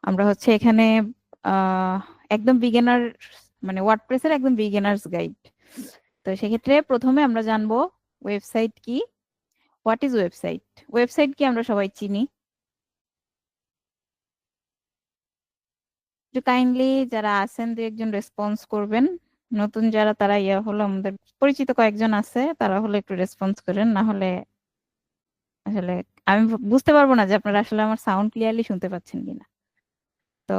আমরা হচ্ছে এখানে একদম বিগিনার মানে ওয়ার্ডপ্রেসের একদম বিগিনার্স গাইড। তো সেক্ষেত্রে প্রথমে আমরা জানবো ওয়েবসাইট কি। What is website? ওয়েবসাইট কি আমরা সবাই চিনি। একটু কাইন্ডলি যারা আছেন দু একজন রেসপন্স করবেন। নতুন যারা তারা হলো আমাদের পরিচিত কয়েকজন আছে, তারা হলে একটু রেসপন্স করেন, না হলে আসলে আমি বুঝতে পারবো না যে আপনারা আসলে আমার সাউন্ড ক্লিয়ারলি শুনতে পাচ্ছেন কিনা। তো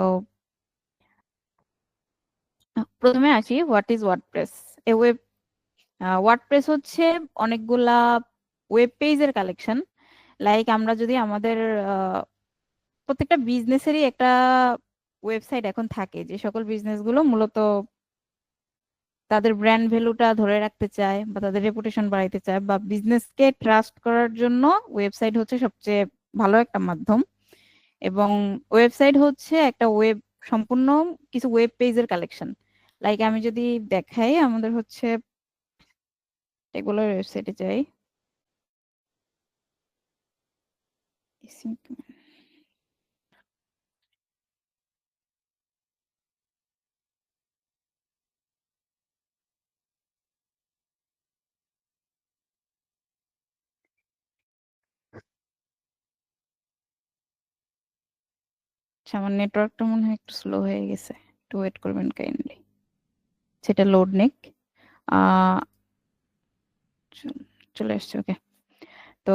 প্রথমে আসি, what is WordPress? A web WordPress হচ্ছে অনেকগুলা ওয়েব পেজের কালেকশন। লাইক আমরা যদি আমাদের আহ, প্রত্যেকটা বিজনেসেরই একটা ওয়েবসাইট এখন থাকে, যে সকল বিজনেস গুলো মূলত তাদের ব্র্যান্ড ভ্যালুটা ধরে রাখতে চায় বা তাদের রেপুটেশন বাড়াইতে চায় বা বিজনেসকে ট্রাস্ট করার জন্য ওয়েবসাইট হচ্ছে সবচেয়ে ভালো একটা মাধ্যম। এবং ওয়েবসাইট হচ্ছে একটা ওয়েব সম্পূর্ণ কিছু ওয়েব পেজের কালেকশন। লাইক আমি যদি দেখাই, আমাদের হচ্ছে এগুলোর ওয়েবসাইটে যাই। আচ্ছা, আমার নেটওয়ার্কটা মনে হয় একটু স্লো হয়ে গেছে, একটু ওয়েট করবেন কাইন্ডলি। সেটা লোড নেক। আহ চলে আসছে, ওকে। তো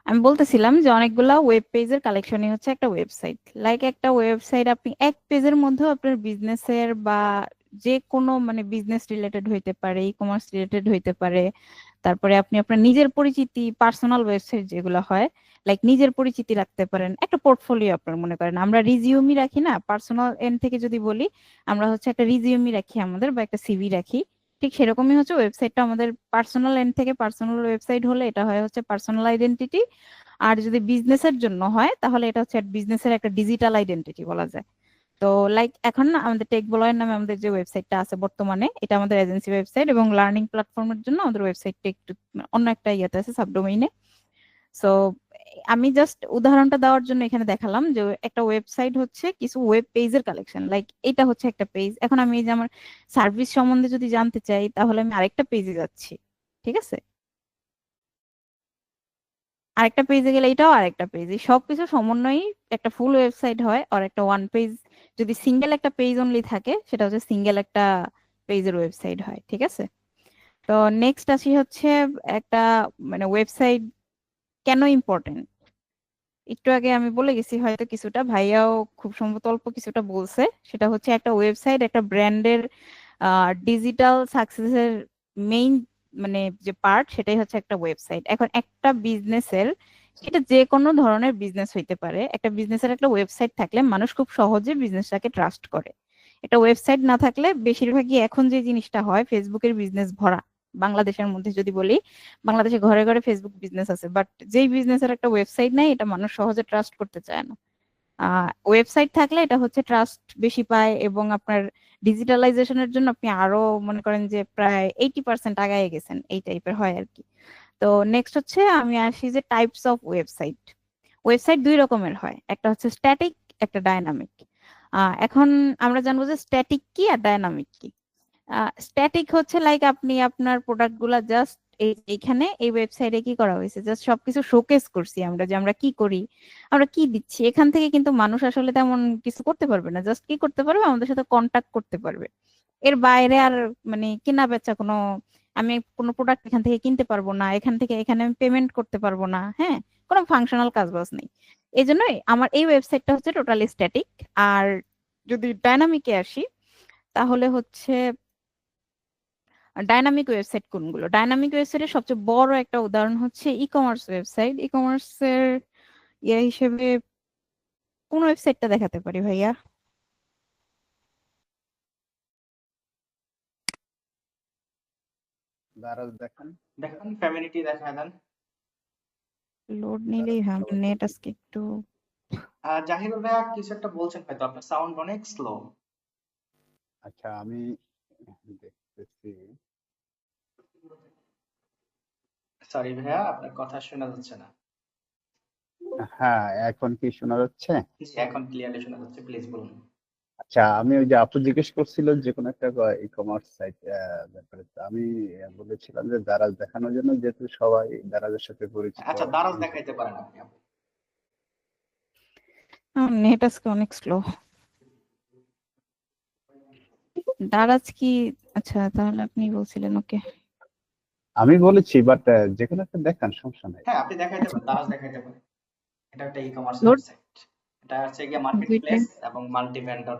আমি বলতেছিলাম যে অনেকগুলা ওয়েব পেজের কালেকশনই হচ্ছে একটা ওয়েবসাইট। লাইক একটা ওয়েবসাইট আপনি এক পেজের মধ্যেও আপনার বিজনেসের বা যে কোনো মানে বিজনেস রিলেটেড হইতে পারে, ই কমার্স রিলেটেড হইতে পারে। তারপরে আপনি আপনার নিজের পরিচিতি, পার্সোনাল ওয়েবসাইট যেগুলো হয়, লাইক নিজের পরিচিতি রাখতে পারেন, একটা পোর্টফোলিও আপনার মনে করেন আমরা রিজিউমি রাখি না, পার্সোনাল এন্ড থেকে যদি বলি, আমরা হচ্ছে একটা রিজিউমি রাখি আমাদের বা একটা সিভি রাখি। ঠিক সেরকমই হচ্ছে ওয়েবসাইটটা আমাদের পার্সোনাল এন্ড থেকে। পার্সোনাল ওয়েবসাইট হলে এটা হয় হচ্ছে পার্সোনাল আইডেন্টিটি। আর যদি বিজনেসের জন্য হয় তাহলে এটা হচ্ছে বিজনেসের একটা ডিজিটাল আইডেন্টিটি বলা যায়। তো লাইক এখন না আমাদের টেক বলয়ের নামে আমাদের যে ওয়েবসাইটটা আছে বর্তমানে, এটা আমাদের এজেন্সি ওয়েবসাইট, এবং লার্নিং প্ল্যাটফর্মের জন্য আমাদের ওয়েবসাইটটা একটু অন্য একটা ইয়েতে আছে, সাবডোমেইনে। সো আমি জাস্ট উদাহরণটা দেওয়ার জন্য এখানে দেখালাম যে একটা ওয়েবসাইট হচ্ছে কিছু ওয়েব পেজের কালেকশন। লাইক এটা হচ্ছে একটা পেজ। এখন আমি এই যে আমার সার্ভিস সম্বন্ধে যদি জানতে চাই, তাহলে আমি আরেকটা পেজে যাচ্ছি, ঠিক আছে? আরেকটা পেজে গেলে এটাও আরেকটা পেজ, এই সবকিছু সমন্বয়ই একটা ফুল ওয়েবসাইট হয়। আর একটা ওয়ান পেজ, যদি সিঙ্গেল একটা পেজ অনলি থাকে, সেটা হচ্ছে সিঙ্গেল একটা পেজের ওয়েবসাইট হয়, ঠিক আছে? তো নেক্সট আসি হচ্ছে একটা মানে ওয়েবসাইট কেন ইম্পর্টেন্ট। একটু আগে আমি বলে গেছি হয়তো কিছুটা, ভাইয়াও খুব সম্ভবত অল্প কিছুটা বলছে। সেটা হচ্ছে একটা ওয়েবসাইট একটা ব্র্যান্ডের ডিজিটাল সাকসেসের মেইন মানে যে পার্ট, সেটাই হচ্ছে একটা ওয়েবসাইট। এখন একটা বিজনেসের, এটা যে কোনো ধরনের বিজনেস হইতে পারে, একটা বিজনেসের একটা ওয়েবসাইট থাকলে মানুষ খুব সহজে বিজনেসটাকে ট্রাস্ট করে। একটা ওয়েবসাইট না থাকলে বেশিরভাগই এখন যে জিনিসটা হয়, ফেসবুকের বিজনেস ভরা। বাংলাদেশের মধ্যে যদি বলি, বাংলাদেশে ঘরে ঘরে ফেসবুক বিজনেস আছে, বাট যেই বিজনেসের একটা ওয়েবসাইট নাই, এটা মানুষ সহজে ট্রাস্ট করতে চায় না। ওয়েবসাইট থাকলে এটা হচ্ছে ট্রাস্ট বেশি পায়, এবং আপনার ডিজিটালাইজেশনের জন্য আপনি আরো মনে করেন যে প্রায় 80% আগায় গেছেন, এই টাইপের হয় আর কি। তো নেক্সট হচ্ছে আমি আসি যে টাইপস অফ ওয়েবসাইট। ওয়েবসাইট দুই রকমের হয়, একটা হচ্ছে স্ট্যাটিক, একটা ডায়নামিক। এখন আমরা জানবো যে স্ট্যাটিক কি আর ডায়নামিক কি। স্ট্যাটিক হচ্ছে লাইক আপনি আপনার প্রোডাক্ট গুলা জাস্ট এইখানে এই ওয়েবসাইটে কি করা হয়েছে, জাস্ট সবকিছু শোকেস করছি আমরা, যে আমরা কি করি, আমরা কি দিচ্ছি। এখান থেকে কিন্তু মানুষ আসলে তেমন কিছু করতে পারবে না, জাস্ট কি করতে পারবে, আমাদের সাথে কন্টাক্ট করতে পারবে। এর বাইরে আর মানে কেনা বেচা কোনো, আমি কোনো প্রোডাক্ট এখান থেকে কিনতে পারবো না, এখান থেকে এখানে আমি পেমেন্ট করতে পারবো না, হ্যাঁ, কোনো ফাংশনাল কাজ বাজ নেই। এই জন্যই আমার এই ওয়েবসাইটটা হচ্ছে টোটালি স্ট্যাটিক। আর যদি ডায়নামিকে আসি, তাহলে হচ্ছে ডাইনামিক ওয়েবসাইট কোনগুলো। ডাইনামিক ওয়েবসাইটের সবচেয়ে বড় একটা উদাহরণ হচ্ছে ই কমার্স ওয়েবসাইট। ই কমার্সের ইয়ে হিসেবে কোন ওয়েবসাইটটা দেখাতে পারি ভাইয়া? দারাজ দেখান। দেখেন ফ্যামিলিটি দেখা দেন। লোড নিলেই দারাজ হয়, আমার সবার নেট প্রথম। আজকে একটু। জাহিদুল ভাইয়া কিছু একটা বলছেন, হয়তো আপনার সাউন্ড অনেক স্লো। আচ্ছা, আমি দেখতেছি। সরি ভাইয়া, আপনার কথা শোনা যাচ্ছে না। হ্যাঁ, এখন কি শোনা যাচ্ছে? জি, এখন ক্লিয়ারলি শোনা যাচ্ছে, প্লিজ বলুন। আচ্ছা, আমি ওই যে আপু জিজ্ঞেস করছিল যে কোনো একটা ই কমার্স সাইট ব্যাপারে, তো আমি বলেছিলাম যে দারাজ দেখানোর জন্য, যেহেতু সবাই দারাজের সাথে পরিচিত। আচ্ছা, দারাজ দেখাইতে পারেন আপনি। নেট আজকে অনেক স্লো। দারাজ কি? আচ্ছা, তাহলে আপনি বলছিলেন, ওকে। আমি বলেছি, বাট যে কোনো একটা দেখান, সমস্যা নাই। হ্যাঁ, আপনি দেখাইতে আচ্ছা, পারেন, দারাজ দেখাইতে পারেন। এটা একটা ই কমার্স লোড ওয়েবসাইট। এটা হচ্ছে গিয়ে মার্কেট দুইটাই। প্লেস এবং মাল্টি ভেন্ডর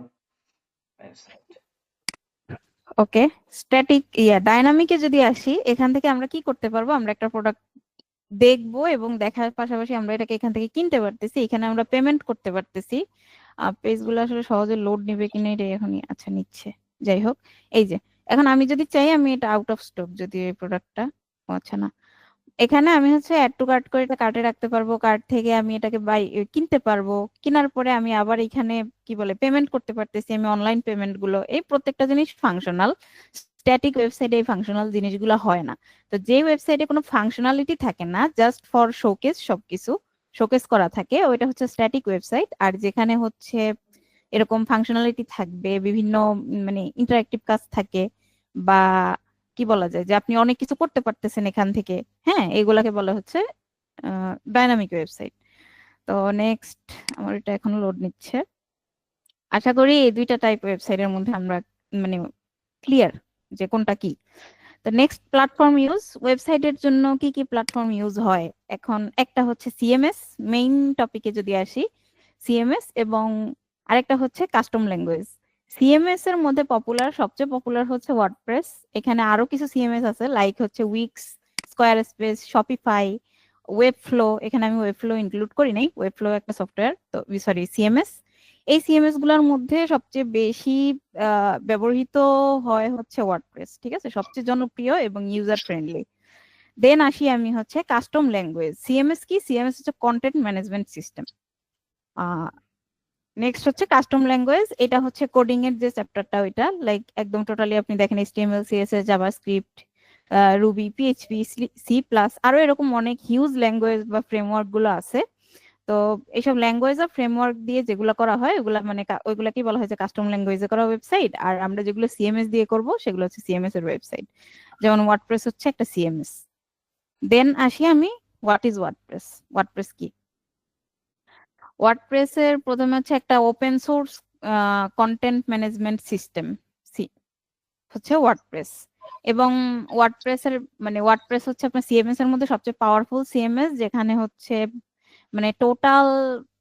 ওয়েবসাইট। ওকে, স্ট্যাটিক ডাইনামিকে যদি আসি, এখান থেকে আমরা কি করতে পারবো? আমরা একটা প্রোডাক্ট দেখবো এবং দেখার পাশাপাশি আমরা এটাকে এখান থেকে কিনতে পারতেছি, এখানে আমরা পেমেন্ট করতে পারতেছি। পেজগুলো আসলে সহজে লোড নিবে কিনা এটা এখনই, আচ্ছা নিচ্ছে। যাই হোক, এই যে এখন আমি যদি চাই আমি এটা আউট অফ স্টক, যদি এই প্রোডাক্টটা, আচ্ছা না, এখানে আমি হচ্ছে অ্যাড টু কার্ট করে এটা কার্টে রাখতে পারবো, কার্ট থেকে আমি এটাকে কিনতে পারবো, কেনার পরে আমি আবার এখানে কি বলে পেমেন্ট করতে পারতেছি, আমি অনলাইন পেমেন্ট গুলো, এই প্রত্যেকটা জিনিস ফাংশনাল। স্ট্যাটিক ওয়েবসাইটে এই ফাংশনাল জিনিসগুলো হয় না। তো যে ওয়েবসাইটে কোনো ফাংশনালিটি থাকে না, জাস্ট ফর শোকেস, সবকিছু শোকেস করা থাকে, ওইটা হচ্ছে স্ট্যাটিক ওয়েবসাইট। আর যেখানে হচ্ছে এরকম ফাংশনালিটি থাকবে, বিভিন্ন মানে ইন্টারেক্টিভ কাজ থাকে, বা কি বলা যায় যে আপনি অনেক কিছু করতে পারতেছেন এখান থেকে, হ্যাঁ, এগুলাকে বলা হচ্ছে ডাইনামিক ওয়েবসাইট। তো নেক্সট, আমার এটা এখনো লোড নিচ্ছে। আশা করি এই দুইটা টাইপ ওয়েবসাইটের মধ্যে আমরা মানে ক্লিয়ার যে কোনটা কি। তো নেক্সট, প্ল্যাটফর্ম ইউজ। ওয়েবসাইটের জন্য কি কি প্ল্যাটফর্ম ইউজ হয়? এখন একটা হচ্ছে সিএমএস, মেইন টপিকে যদি আসি, সিএমএস, এবং আরেকটা হচ্ছে কাস্টম ল্যাঙ্গুয়েজ। সিএমএস এর মধ্যে সবচেয়ে পপুলার হচ্ছে ওয়ার্ডপ্রেস। এখানে আরো কিছু সিএমএস আছে, লাইক হচ্ছে উইক্স, স্কোয়ার স্পেস, শপিফাই, ওয়েবফ্লো। এখানে আমি ওয়েবফ্লো ইনক্লুড করি নাই, ওয়েবফ্লো একটা সফটওয়্যার, তো সরি, সিএমএস। এই সিএমএস গুলোর মধ্যে সবচেয়ে বেশি ব্যবহৃত হয় হচ্ছে ওয়ার্ডপ্রেস, ঠিক আছে, সবচেয়ে জনপ্রিয় এবং ইউজার ফ্রেন্ডলি। দেন আসি আমি হচ্ছে কাস্টম ল্যাঙ্গুয়েজ। সিএমএস কি? সিএমএস হচ্ছে কন্টেন্ট ম্যানেজমেন্ট সিস্টেম। নেক্সট হচ্ছে কাস্টম ল্যাঙ্গুয়েজ, এটা হচ্ছে কোডিং এর যে চ্যাপ্টারটা, ওইটা লাইক একদম টোটালি আপনি দেখেন HTML, CSS, JavaScript, Ruby, PHP, C plus, আরো এরকম অনেক হিউজ ল্যাঙ্গুয়েজ বা ফ্রেমওয়ার্ক গুলো আছে। তো এইসব ল্যাঙ্গুয়েজ আর ফ্রেমওয়ার্ক দিয়ে যেগুলো করা হয় ওগুলা মানে ওইগুলাকে বলা হয় যে কাস্টম ল্যাঙ্গুয়েজে করা ওয়েবসাইট। আর আমরা যেগুলো সিএমএস দিয়ে করব সেগুলো হচ্ছে সিএমএস এর ওয়েবসাইট। যেমন ওয়ার্ডপ্রেস হচ্ছে একটা সিএমএস। দেন আসি আমি, হোয়াট ইজ ওয়ার্ডপ্রেস? ওয়ার্ডপ্রেস কি? ওয়ার্ডপ্রেস এর প্রথমে হচ্ছে একটা open source content management system, সি হচ্ছে ওয়ার্ডপ্রেস। এবং ওয়ার্ডপ্রেস হচ্ছে আপনার সিএমএস এর মধ্যে সবচেয়ে পাওয়ারফুল সিএমএস, যেখানে হচ্ছে মানে টোটাল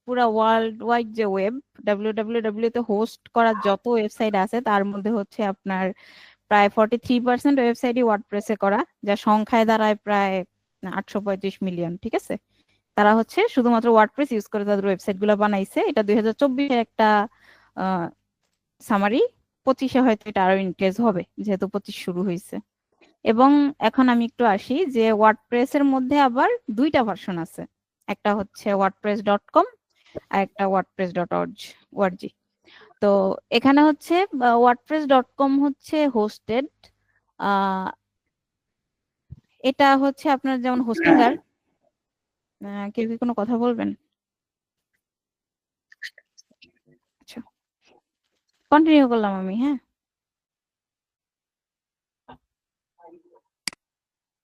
পুরা ওয়ার্ল্ড ওয়াইড যে ওয়েব, ডাব্লিউ তে হোস্ট করা যত ওয়েবসাইট আছে তার মধ্যে হচ্ছে আপনার প্রায় 43% ওয়েবসাইটই ওয়ার্ডপ্রেসে করা, যা সংখ্যায় দাঁড়ায় প্রায় 835 মিলিয়ন, ঠিক আছে। তারা হচ্ছে শুধুমাত্র ওয়ার্ডপ্রেস ইউজ করে তাদের ওয়েবসাইট গুলো বানাইছে। এটা 2024-এর একটা সামারি, 25-এ হয়তো এটা আরো ইনক্রিজ হবে, যেহেতু 25 শুরু হয়েছে। এবং এখন আমি একটু আসি যে ওয়ার্ডপ্রেস এর মধ্যে আবার দুইটা ভার্সন আছে, একটা হচ্ছে wordpress.com আর একটা wordpress.org। তো এখানে হচ্ছে wordpress.com হচ্ছে হোস্টেড, এটা হচ্ছে আপনার যেমন হোস্টিঙ্গার। কেউ কি কোনো কথা বলবেন? আচ্ছা, কন্টিনিউ করলাম আমি, হ্যাঁ।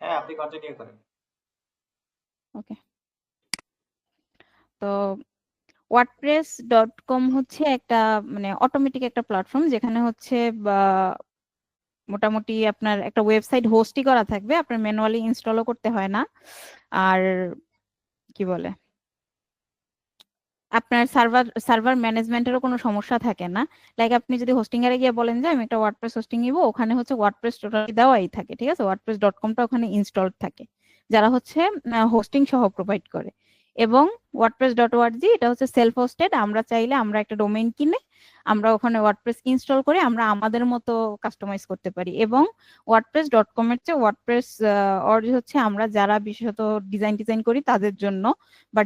হ্যাঁ, আপনি কন্টিনিউ করেন। ওকে, তো wordpress.com হচ্ছে একটা মানে অটোমেটিক একটা প্ল্যাটফর্ম, যেখানে হচ্ছে মোটামুটি আপনার একটা ওয়েবসাইট হোস্টই করা থাকবে, আপনার ম্যানুয়ালি ইনস্টলও করতে হয় না। আর কি বলে, আপনার সার্ভার ম্যানেজমেন্টেরও কোনো সমস্যা থাকে না। লাইক আপনি যদি হোস্টিং এর গিয়ে বলেন যে আমি একটা ওয়ার্ডপ্রেস হোস্টিং নিব, ওখানে হচ্ছে ওয়ার্ডপ্রেস টোটালি দেওয়াই থাকে, ঠিক আছে, wordpress.com-টা ওখানে ইনস্টলড থাকে, যারা হচ্ছে হোস্টিং সহ প্রোভাইড করে। এবং wordpress.org এটা হচ্ছে সেলফ হোস্টেড, আমরা চাইলে আমরা একটা ডোমেইন কিনে আমরা ওখানে ওয়ার্ডপ্রেস ইনস্টল করে আমরা আমাদের মতো কাস্টমাইজ করতে পারি। এবং wordpress.com এর চেয়ে ওয়ার্ডপ্রেস অর্জ হচ্ছে আমরা যারা বিশেষত ডিজাইন করি তাদের জন্য, বা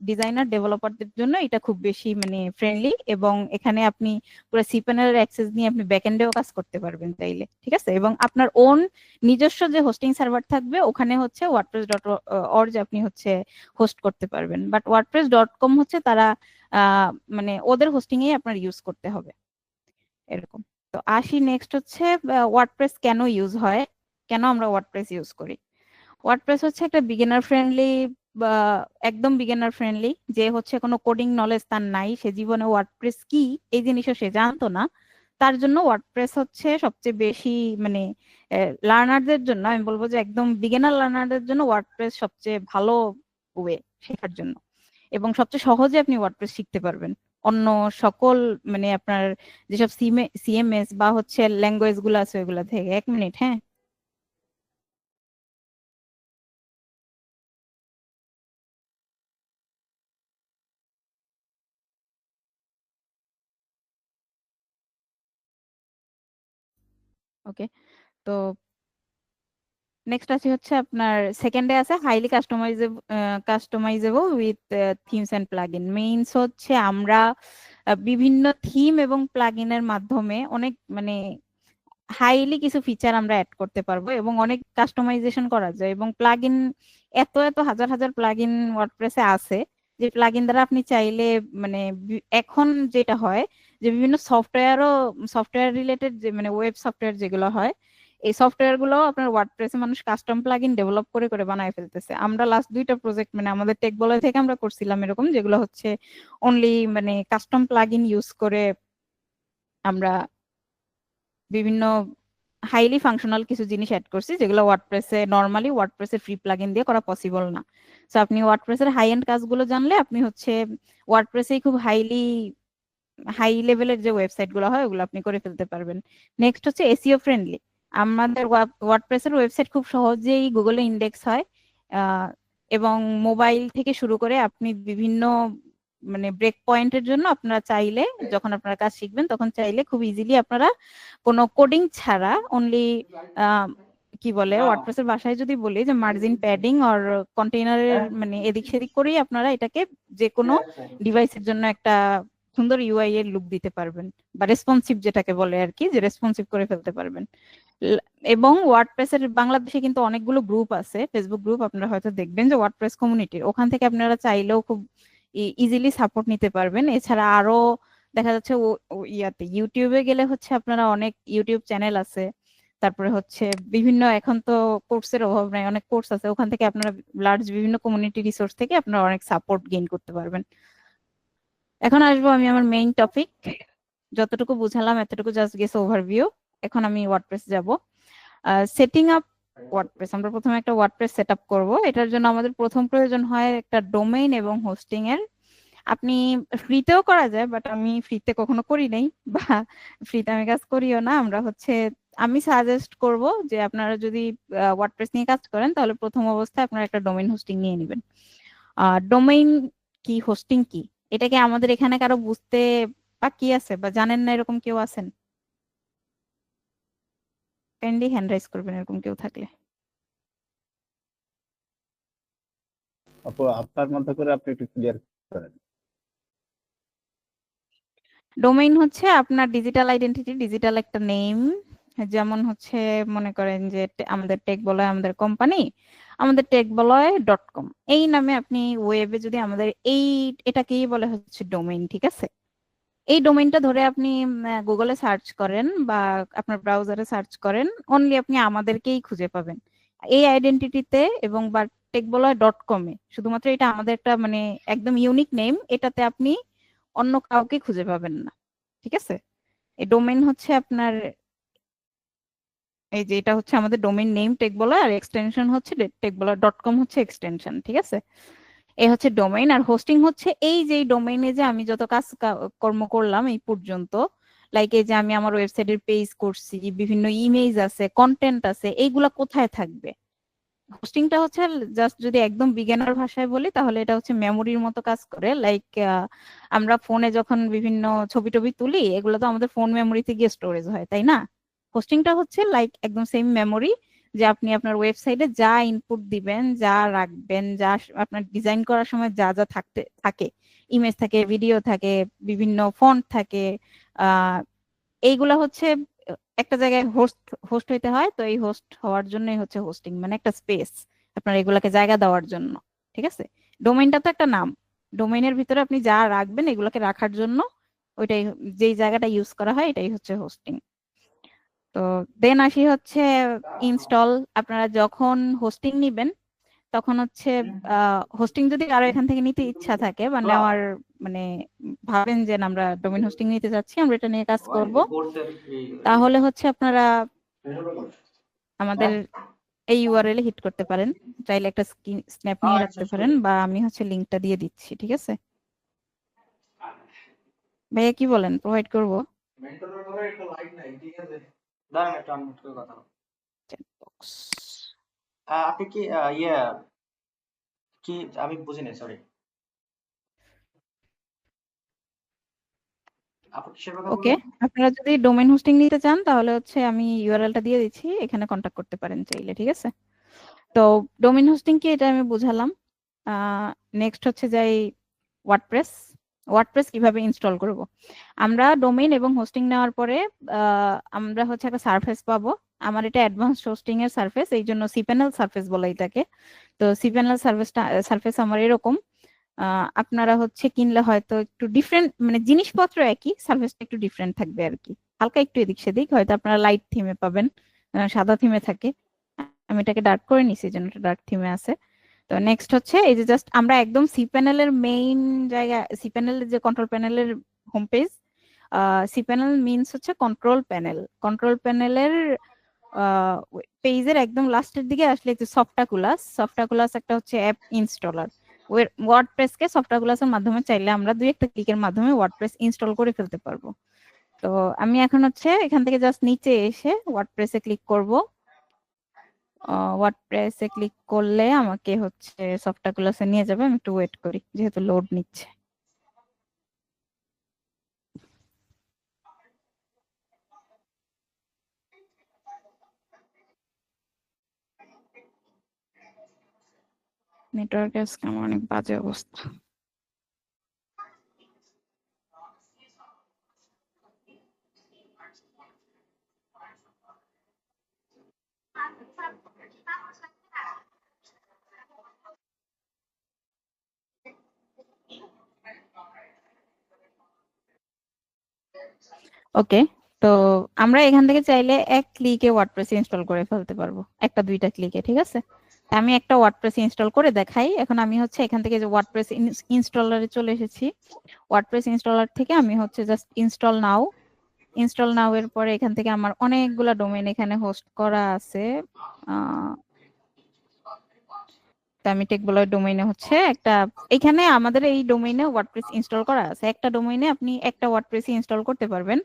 ডিজাইনার ডেভেলপারদের জন্য এটা খুব বেশি মানে ফ্রেন্ডলি। এবং এখানে আপনি পুরো সিপ্যানেল অ্যাক্সেস নিয়ে আপনি ব্যাকএন্ডেও কাজ করতে পারবেন চাইলে, ঠিক আছে। এবং আপনার ওন নিজস্ব যে হোস্টিং সার্ভার থাকবে ওখানে হচ্ছে wordpress.org আপনি হচ্ছে হোস্ট করতে পারবেন। বাট wordpress.com হচ্ছে তারা মানে ওদের হোস্টিং এ আপনার ইউজ করতে হবে এরকম। তো আসি নেক্সট হচ্ছে ওয়ার্ডপ্রেস কেন ইউজ হয়, কেন আমরা ওয়ার্ডপ্রেস ইউজ করি। ওয়ার্ডপ্রেস হচ্ছে একটা বিগিনার ফ্রেন্ডলি, বা একদম বিগিনার ফ্রেন্ডলি, যে হচ্ছে কোনো কোডিং নলেজ তার নাই, সে জীবনে ওয়ার্ডপ্রেস কি এই জিনিসও সে জানতো না, তার জন্য ওয়ার্ডপ্রেস হচ্ছে সবচেয়ে বেশি মানে লার্নারদের জন্য আমি বলবো যে একদম বিগিনার লার্নারদের জন্য ওয়ার্ডপ্রেস সবচেয়ে ভালো ওয়ে শেখার জন্য। এবং সবচেয়ে সহজে আপনি ওয়ার্ডপ্রেস শিখতে পারবেন অন্য সকল মানে আপনার যেসব সিএমএস বা হচ্ছে ল্যাঙ্গুয়েজ গুলো আছে ওইগুলা থেকে। 1 মিনিট, হ্যাঁ। ওকে, তো নেক্সট আছে হচ্ছে আপনার সেকেন্ডে আছে highly customisable with themes and plugin. Means হচ্ছে আমরা বিভিন্ন থিম এবং প্লাগইনের মাধ্যমে অনেক মানে হাইলি কিছু ফিচার আমরা অ্যাড করতে পারবো এবং অনেক কাস্টমাইজেশন করা যায়। এবং প্লাগইন এত এত হাজার হাজার প্লাগইন ওয়ার্ডপ্রেসে আছে যে প্লাগইন দ্বারা আপনি চাইলে মানে এখন যেটা হয় যে বিভিন্ন সফটওয়্যার রিলেটেড যে মানে ওয়েব সফটওয়্যার যেগুলো হয় এই সফটওয়্যার গুলো আপনার ওয়ার্ডপ্রেসে মানুষ কাস্টম প্লাগইন ডেভেলপ করে করে বানায় ফেলতেছে। আমরা লাস্ট 2টা প্রজেক্ট মানে আমাদের টেক বলয় থেকে আমরা করছিলাম এরকম, যেগুলো হচ্ছে অনলি মানে কাস্টম প্লাগইন ইউজ করে আমরা বিভিন্ন হাইলি ফাংশনাল কিছু জিনিস অ্যাড করছি যেগুলো ওয়ার্ডপ্রেসের ফ্রি প্লাগইন দিয়ে করা পসিবল না। সো আপনি ওয়ার্ডপ্রেসের হাই এন্ড কাজগুলো জানলে আপনি হচ্ছে ওয়ার্ডপ্রেসেই খুব হাই লেভেলের যে ওয়েবসাইট গুলো হয় ওগুলো আপনি করে ফেলতে পারবেন। নেক্সট হচ্ছে এসইও ফ্রেন্ডলি। আমাদের ওয়ার্ডপ্রেসের ওয়েবসাইট খুব সহজেই গুগলে ইন্ডেক্স হয়, এবং মোবাইল থেকে শুরু করে আপনি বিভিন্ন মানে ব্রেক পয়েন্টের জন্য আপনারা চাইলে যখন আপনারা কাজ শিখবেন তখন চাইলে খুব ইজিলি আপনারা কোনো কোডিং ছাড়া অনলি কি বলে ওয়ার্ডপ্রেসের ভাষায় যদি বলি যে মার্জিন প্যাডিং অর কন্টেইনারের মানে এদিক সেদিক করেই আপনারা এটাকে যে কোনো ডিভাইসের জন্য একটা সুন্দর ইউআই এর লুক দিতে পারবেন, বা রেসপন্সিভ যেটাকে বলে আর কি, যে রেসপন্সিভ করে ফেলতে পারবেন। এবং ওয়ার্ডপ্রেসের বাংলাদেশে কিন্তু অনেকগুলো গ্রুপ আছে, ফেসবুক গ্রুপ আপনারা হয়তো দেখবেন যে ওয়ার্ডপ্রেস কমিউনিটির, ওখান থেকে আপনারা চাইলেও খুব ইজিলি সাপোর্ট নিতে পারবেন। এছাড়া আরো দেখা যাচ্ছে ইয়াতে ইউটিউবে গেলে হচ্ছে আপনারা অনেক ইউটিউব চ্যানেল আছে, তারপরে হচ্ছে বিভিন্ন এখন তো কোর্সের অভাব নাই, অনেক কোর্স আছে, ওখান থেকে আপনারা লার্জ বিভিন্ন কমিউনিটি রিসোর্স থেকে আপনারা অনেক সাপোর্ট গেইন করতে পারবেন। এখন আসবো আমি আমার মেইন টপিক, যতটুকু বুঝালাম এতটুকু জাস্ট গেস ওভারভিউ। এখন আমি ওয়ার্ডপ্রেস যাব। সেটিং আপ ওয়ার্ডপ্রেস, আমরা প্রথমে একটা ওয়ার্ডপ্রেস সেট আপ করবো। এটার জন্য আমাদের প্রথম প্রয়োজন হয় একটা ডোমেইন এবং হোস্টিং এর। আপনি ফ্রিতেও করা যায়, বাট আমি ফ্রিতে কখনো করি নাই বা ফ্রিতে আমি কাজ করিও না। আমরা হচ্ছে আমি সাজেস্ট করব যে আপনারা যদি ওয়ার্ডপ্রেস নিয়ে কাজ করেন তাহলে প্রথম অবস্থায় আপনারা একটা ডোমেইন হোস্টিং নিয়ে নেবেন। ডোমেইন কি, হোস্টিং কি, এটা কি আমাদের এখানে কারো বুঝতে বাকি আছে বা জানেন না এরকম কেউ আছেন? কাইন্ডলি হ্যান্ড রাইজ করবেন এরকম কেউ থাকলে। আপু আপনার মতো করে আপনি একটু ক্লিয়ার করেন। ডোমেইন হচ্ছে আপনার ডিজিটাল আইডেন্টিটি, ডিজিটাল একটা নেম। যেমন হচ্ছে মনে করেন যে আমাদের টেক বলয় আমাদের কোম্পানি, আমাদের টেক বলয় .com, এই নামে আপনি ওয়েবে যদি আমাদের এটাকেই বলে হচ্ছে ডোমেইন, ঠিক আছে। এই ডোমেইনটা ধরে আপনি গুগলে সার্চ করেন বা আপনার ব্রাউজারে সার্চ করেন, অনলি আপনি আমাদেরকেই খুঁজে পাবেন এই আইডেন্টিটিতে এবং বা টেক বলয় .com এ। শুধুমাত্র এটা আমাদের একটা মানে একদম ইউনিক নেম, এটাতে আপনি অন্য কাউকে খুঁজে পাবেন না, ঠিক আছে। এই ডোমেইন হচ্ছে আপনার এই যে এটা হচ্ছে আমাদের ডোমেইন নেম টেক বলয়, আর এক্সটেনশন হচ্ছে টেক বলয় .com হচ্ছে এক্সটেনশন, ঠিক আছে। এই হচ্ছে ডোমেইন। আর হোস্টিং হচ্ছে এই যে ডোমেইনে যে আমি যত কর্ম করলাম এই পর্যন্ত, লাইক এই যে আমি আমার ওয়েবসাইটের পেজ করছি, বিভিন্ন ইমেজ আছে, কন্টেন্ট আছে, এইগুলা কোথায় থাকবে, হোস্টিংটা হচ্ছে জাস্ট যদি একদম বিগিনার ভাষায় বলি তাহলে এটা হচ্ছে মেমোরির মতো কাজ করে। লাইক আমরা ফোনে যখন বিভিন্ন ছবি টবি তুলি, এগুলো তো আমাদের ফোন মেমোরিতে গিয়ে স্টোরেজ হয়, তাই না? হোস্টিংটা হচ্ছে লাইক একদম সেম মেমোরি, যে আপনি আপনার ওয়েবসাইটে যা ইনপুট দিবেন, যা রাখবেন, যা আপনার ডিজাইন করার সময় যা যা থাকে, ইমেজ থাকে, ভিডিও থাকে, বিভিন্ন ফন্ট থাকে, আহ এইগুলা হচ্ছে একটা জায়গায় হোস্ট হোস্ট হইতে হয়। তো এই হোস্ট হওয়ার জন্যই হচ্ছে হোস্টিং, মানে একটা স্পেস আপনার এগুলাকে জায়গা দেওয়ার জন্য। ঠিক আছে, ডোমেইনটা তো একটা নাম, ডোমেইনের ভিতরে আপনি যা রাখবেন এগুলোকে রাখার জন্য ওইটাই, যেই জায়গাটা ইউজ করা হয় এটাই হচ্ছে হোস্টিং। তো দেন আসি হচ্ছে ইনস্টল। আপনারা যখন হোস্টিং নিবেন তখন হচ্ছে হোস্টিং যদি কারো এখান থেকে নিতে ইচ্ছা থাকে বা নেওয়ার মানে ভাবেন যে না, আমরা ডোমেইন হোস্টিং নিতে যাচ্ছি, আমরা এটা নিয়ে কাজ করব, তাহলে হচ্ছে আপনারা আমাদের এই ইউআরএল এ হিট করতে পারেন। চাইলে একটা স্ন্যাপ নিয়ে রাখতে পারেন, বা আমি হচ্ছে লিংকটা দিয়ে দিচ্ছি। ঠিক আছে ভাইয়া, কি বলেন, প্রোভাইড করব? দাঁড়ান একটা আনমিউট করে কথা বলুন। বক্স। আপনি কি কি আমি বুঝিনি, সরি। আপনি কিসের কথা ওকে, বললেন? আপনারা যদি ডোমেইন হোস্টিং নিতে চান তাহলে হচ্ছে আমি ইউআরএলটা দিয়ে দিচ্ছি, এখানে কন্টাক্ট করতে পারেন চাইলে। ঠিক আছে, তো ডোমেইন হোস্টিং কি এটা আমি বুঝালাম। নেক্সট হচ্ছে যাই ওয়ার্ডপ্রেস। ওয়ার্ডপ্রেস কিভাবে ইনস্টল করব? আমরা ডোমেইন এবং হোস্টিং নেওয়ার পরে আমরা হচ্ছে একটা সারফেস পাবো। আমার এটা অ্যাডভান্স হোস্টিং এর সারফেস, এই জন্য সিপ্যানেল সারফেস বলা এটাকে। তো সিপ্যানেল সারফেস আমার এরকম। আপনারা হচ্ছে কিনলে হয়তো একটু ডিফারেন্ট, মানে জিনিসপত্র একই, সার্ভিসটা একটু ডিফারেন্ট থাকবে আর কি, হালকা একটু এদিক সেদিক। হয়তো আপনারা লাইট থিমে পাবেন, সাদা থিমে থাকে। আমি এটাকে ডার্ক করে নিছি, যেন এটা ডার্ক থিমে আছে। তো নেক্সট হচ্ছে এই যে জাস্ট আমরা একদম সি প্যানেলের মেইন জায়গা, সি প্যানেলের যে কন্ট্রোল প্যানেলের home page, C panel means হচ্ছে কন্ট্রোল প্যানেল। কন্ট্রোল প্যানেলের পেজের একদম লাস্টের দিকে আসলে যে সফটাকুলাস একটা হচ্ছে অ্যাপ ইনস্টলার। ওয়ার্ডপ্রেসকে সফটাকুলাসের মাধ্যমে চাইলে আমরা দুই একটা ক্লিকের মাধ্যমে ওয়ার্ডপ্রেস ইনস্টল করে ফেলতে পারবো। তো আমি এখন হচ্ছে এখান থেকে জাস্ট নিচে এসে ওয়ার্ডপ্রেসে ক্লিক করব। ওয়ার্ডপ্রেসে ক্লিক করলে আমাকে হচ্ছে সফটাকুলাসে নিয়ে যাবে। আমি একটু ওয়েট করি যেহেতু লোড নিচ্ছে। নেটওয়ার্ক আজকে আমার অনেক বাজে অবস্থা। ওকে, তো আমরা এখান থেকে চাইলে এক ক্লিকে ওয়ার্ডপ্রেস ইনস্টল করে ফেলতে পারবো, একটা দুইটা ক্লিকে। ঠিক আছে, তা আমি একটা ওয়ার্ডপ্রেস ইনস্টল করে দেখাই। এখন আমি হচ্ছে এখান থেকে যে ওয়ার্ডপ্রেস ইনস্টলারে চলে এসেছি। ওয়ার্ডপ্রেস ইনস্টলার থেকে আমি হচ্ছে জাস্ট ইনস্টল নাও এর পরে এখান থেকে আমার অনেকগুলা ডোমেইন এখানে হোস্ট করা আছে। তো আমি টেকবলয় ডোমেইনে হচ্ছে একটা, এখানে আমাদের এই ডোমেইনে ওয়ার্ডপ্রেস ইনস্টল করা আছে। একটা ডোমেইনে আপনি একটা ওয়ার্ডপ্রেস ইনস্টল করতে পারবেন।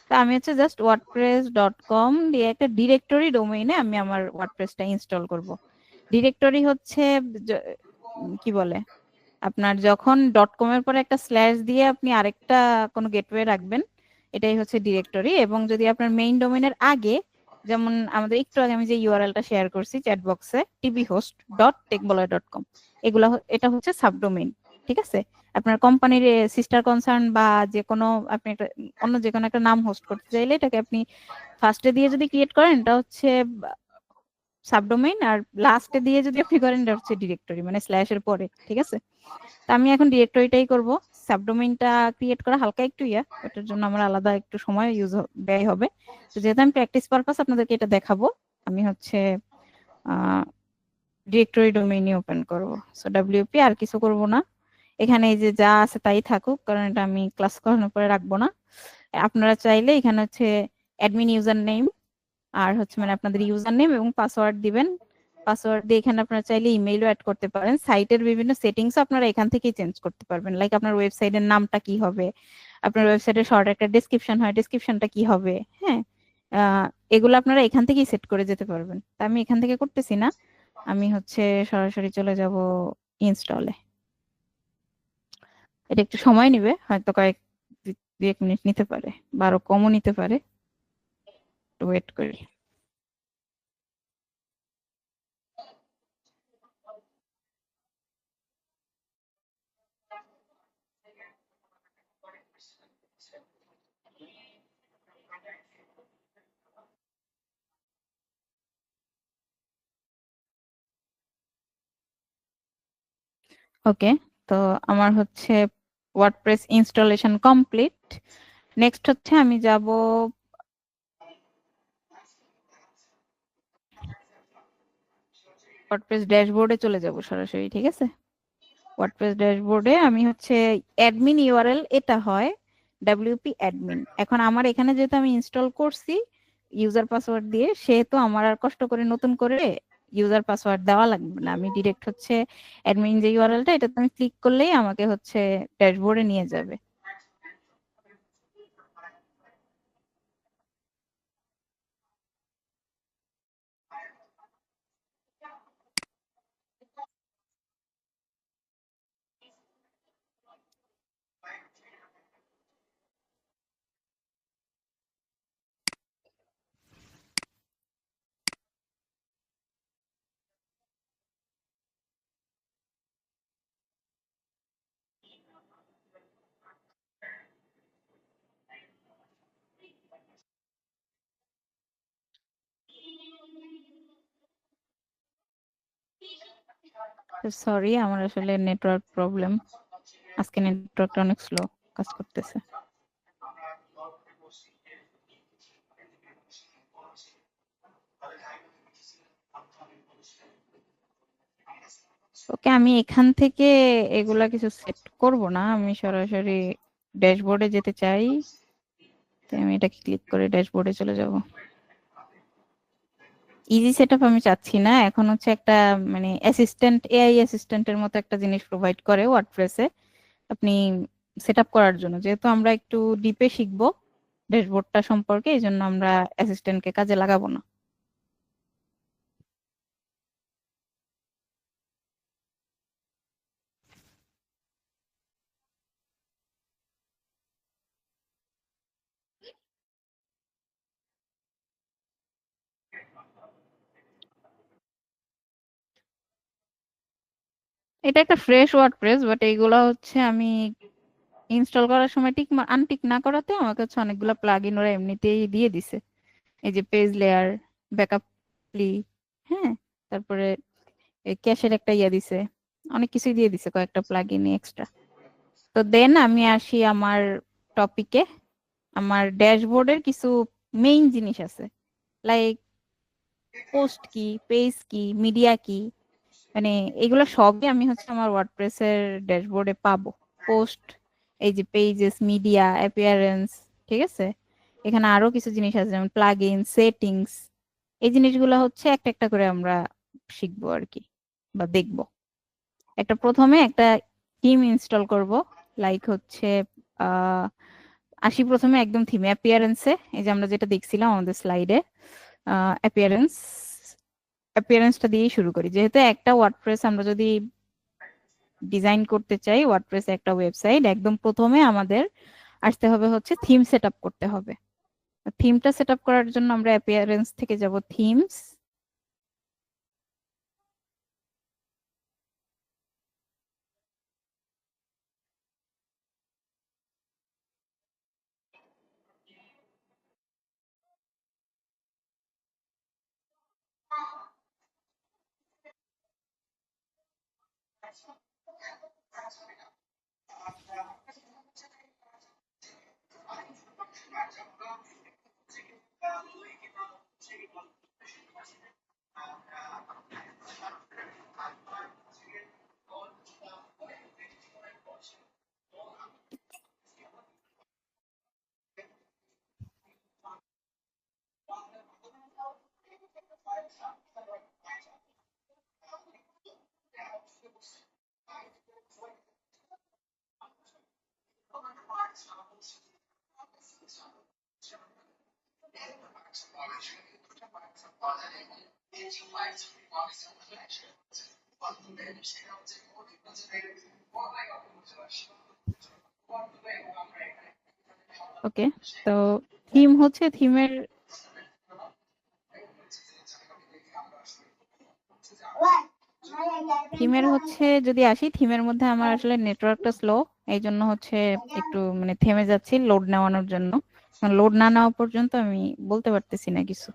তো আমি হচ্ছে জাস্ট wordpress.com দিয়ে একটা ডিরেক্টরি ডোমেইনে আমি আমার ওয়ার্ডপ্রেসটা ইনস্টল করব। ডিরেক্টরি হচ্ছে কি বলে, আপনার যখন .com এর পরে একটা স্ল্যাশ দিয়ে আপনি আরেকটা কোনো গেটওয়ে রাখবেন, এটাই হচ্ছে ডিরেক্টরি। এবং যদি আপনার মেইন ডোমেইনের আগে, যেমন আমাদের একটু আগে আমি যে ইউআরএলটা শেয়ার করছি চ্যাট বক্সে, tbhost.techbaloy.com, এটা হচ্ছে সাবডোমেইন। ঠিক আছে, আপনার কোম্পানির সিস্টার কনসার্ন বা যে কোনো, আপনি একটা অন্য যে কোনো একটা নাম হোস্ট করতে চাইলে এটাকে আপনি ফার্স্টে দিয়ে যদি ক্রিয়েট করেন এটা হচ্ছে সাবডোমেইন, আর লাস্টে দিয়ে যদি আপনি করেন এটা হচ্ছে ডিরেক্টরি, মানে স্ল্যাশের পরে। ঠিক আছে, তা আমি এখন ডিরেক্টরিটাই করব। সাবডোমেইনটা ক্রিয়েট করা হালকা একটু ওটার জন্য আমার আলাদা একটু সময় ব্যয় হবে। তো যেহেতু আমি প্র্যাকটিস পারপাস আপনাদেরকে এটা দেখাবো, আমি হচ্ছে ডিরেক্টরি ডোমেইনই ওপেন করব। সো ডব্লিউপি আর কিছু করব না, এখানে এই যে যা আছে তাই থাকুক, কারণ এটা আমি ক্লাস করানোর পরে রাখবো না। আপনারা চাইলে এখানে হচ্ছে অ্যাডমিন ইউজার নেম আর হচ্ছে মানে আপনাদের ইউজার নেম এবং পাসওয়ার্ড দিবেন। পাসওয়ার্ড দিয়ে এখানে আপনারা চাইলে ইমেইলও অ্যাড করতে পারেন। সাইটের বিভিন্ন সেটিংস আপনারা এখান থেকেই চেঞ্জ করতে পারবেন। লাইক আপনার ওয়েবসাইটের নামটা কি হবে, আপনার ওয়েবসাইটের শর্ট একটা ডেসক্রিপশন হয়, ডেসক্রিপশনটা কি হবে, হ্যাঁ, এগুলো আপনারা এখান থেকেই সেট করে যেতে পারবেন। তা আমি এখান থেকে করতেছি না, আমি হচ্ছে সরাসরি চলে যাব ইনস্টলে। এটা একটু সময় নিবে, হয়তো দুই এক মিনিট নিতে পারে, বা আরো কমও নিতে পারে। ওয়েট করি। ওকে, তো আমার হচ্ছে ওয়ার্ডপ্রেস ইনস্টলেশন কমপ্লিট। নেক্সট হচ্ছে আমি যাব ওয়ার্ডপ্রেস ড্যাশবোর্ডে চলে যাব সরাসরি, ঠিক আছে? ওয়ার্ডপ্রেস ড্যাশবোর্ডে আমি হচ্ছে অ্যাডমিন ইউআরএল এটা হয় ডাব্লিউপি অ্যাডমিন। এখন আমার এখানে যেহেতু আমি ইনস্টল করছি ইউজার পাসওয়ার্ড দিয়ে, সেহেতু আমার আর কষ্ট করে নতুন করে ইউজার পাসওয়ার্ড দেওয়া লাগবে না। আমি ডিরেক্ট হচ্ছে অ্যাডমিন যে ইউআরএলটা, এটাতে আমি ক্লিক করলেই আমাকে হচ্ছে ড্যাশবোর্ডে নিয়ে যাবে। সরি, আমার আসলে নেটওয়ার্ক প্রবলেম, আজকে নেটওয়ার্কটা অনেক স্লো কাজ করতেছে। ওকে, আমি এখান থেকে এগুলা কিছু সেট করব না, আমি সরাসরি ড্যাশবোর্ডে যেতে চাই। তো আমি এটাকে ক্লিক করে ড্যাশবোর্ডে চলে যাব। ইজি সেটআপ আমি চাচ্ছি না, এখন হচ্ছে একটা মানে অ্যাসিস্ট্যান্ট, এআই অ্যাসিস্ট্যান্টের মতো একটা জিনিস প্রোভাইড করে ওয়ার্ডপ্রেসে আপনি সেটআপ করার জন্য। যেহেতু আমরা একটু ডিপে শিখবো ড্যাশবোর্ডটা সম্পর্কে, এই জন্য আমরা অ্যাসিস্ট্যান্টকে কাজে লাগাবো না। এটা একটা ফ্রেশ ওয়ার্ডপ্রেস, বাট এইগুলা হচ্ছে আমি ইনস্টল করার সময় টিক আনটিক না করাতে আমাকে হচ্ছে অনেকগুলো প্লাগইন ওরা এমনিতেই দিয়ে দিছে। এই যে পেজ লেয়ার, ব্যাকআপ প্লি, হ্যাঁ, তারপরে ক্যাশের একটা ইয়া দিছে, অনেক কিছুই দিয়ে দিছে, কয়েকটা প্লাগইন এক্সট্রা। তো দেন আমি আসি আমার টপিকে। আমার ড্যাশবোর্ডের কিছু মেইন জিনিস আছে, লাইক পোস্ট কি, পেজ কি, মিডিয়া কি, মানে এগুলো সবই আমি হচ্ছে আমার ওয়ার্ডপ্রেসের ড্যাশবোর্ডে পাবো। পোস্ট, এই যে পেজেস, মিডিয়া, অ্যাপিয়ারেন্স, ঠিক আছে? এখানে আরো কিছু জিনিস আছে যেমন প্লাগইন, সেটিংস। এই জিনিসগুলো হচ্ছে একটা একটা করে আমরা শিখবো আর কি, বা দেখবো। প্রথমে একটা থিম ইনস্টল করব, লাইক হচ্ছে আহ আসি প্রথমে একদম থিমে অ্যাপিয়ারেন্সে। এই যে আমরা যেটা দেখছিলাম আমাদের স্লাইডে, অ্যাপিয়ারেন্স, অ্যাপিয়ারেন্সটা দিয়েই শুরু করি। যেহেতু একটা ওয়ার্ডপ্রেস আমরা যদি ডিজাইন করতে চাই, ওয়ার্ডপ্রেস একটা ওয়েবসাইট, একদম প্রথমে আমাদের আসতে হবে হচ্ছে থিম সেট আপ করতে হবে। থিমটা সেট আপ করার জন্য আমরা অ্যাপিয়ারেন্স থেকে যাব থিমস। ওকে, তো থিম হচ্ছে থিমের হচ্ছে যদি আসি, থিমের মধ্যে আমার আসলে নেটওয়ার্কটা স্লো, এই জন্য হচ্ছে একটু মানে থেমে যাচ্ছি লোড নেওয়ানোর জন্য। লোড না নেওয়া পর্যন্ত আমি বলতে পারতেছি না কিছু।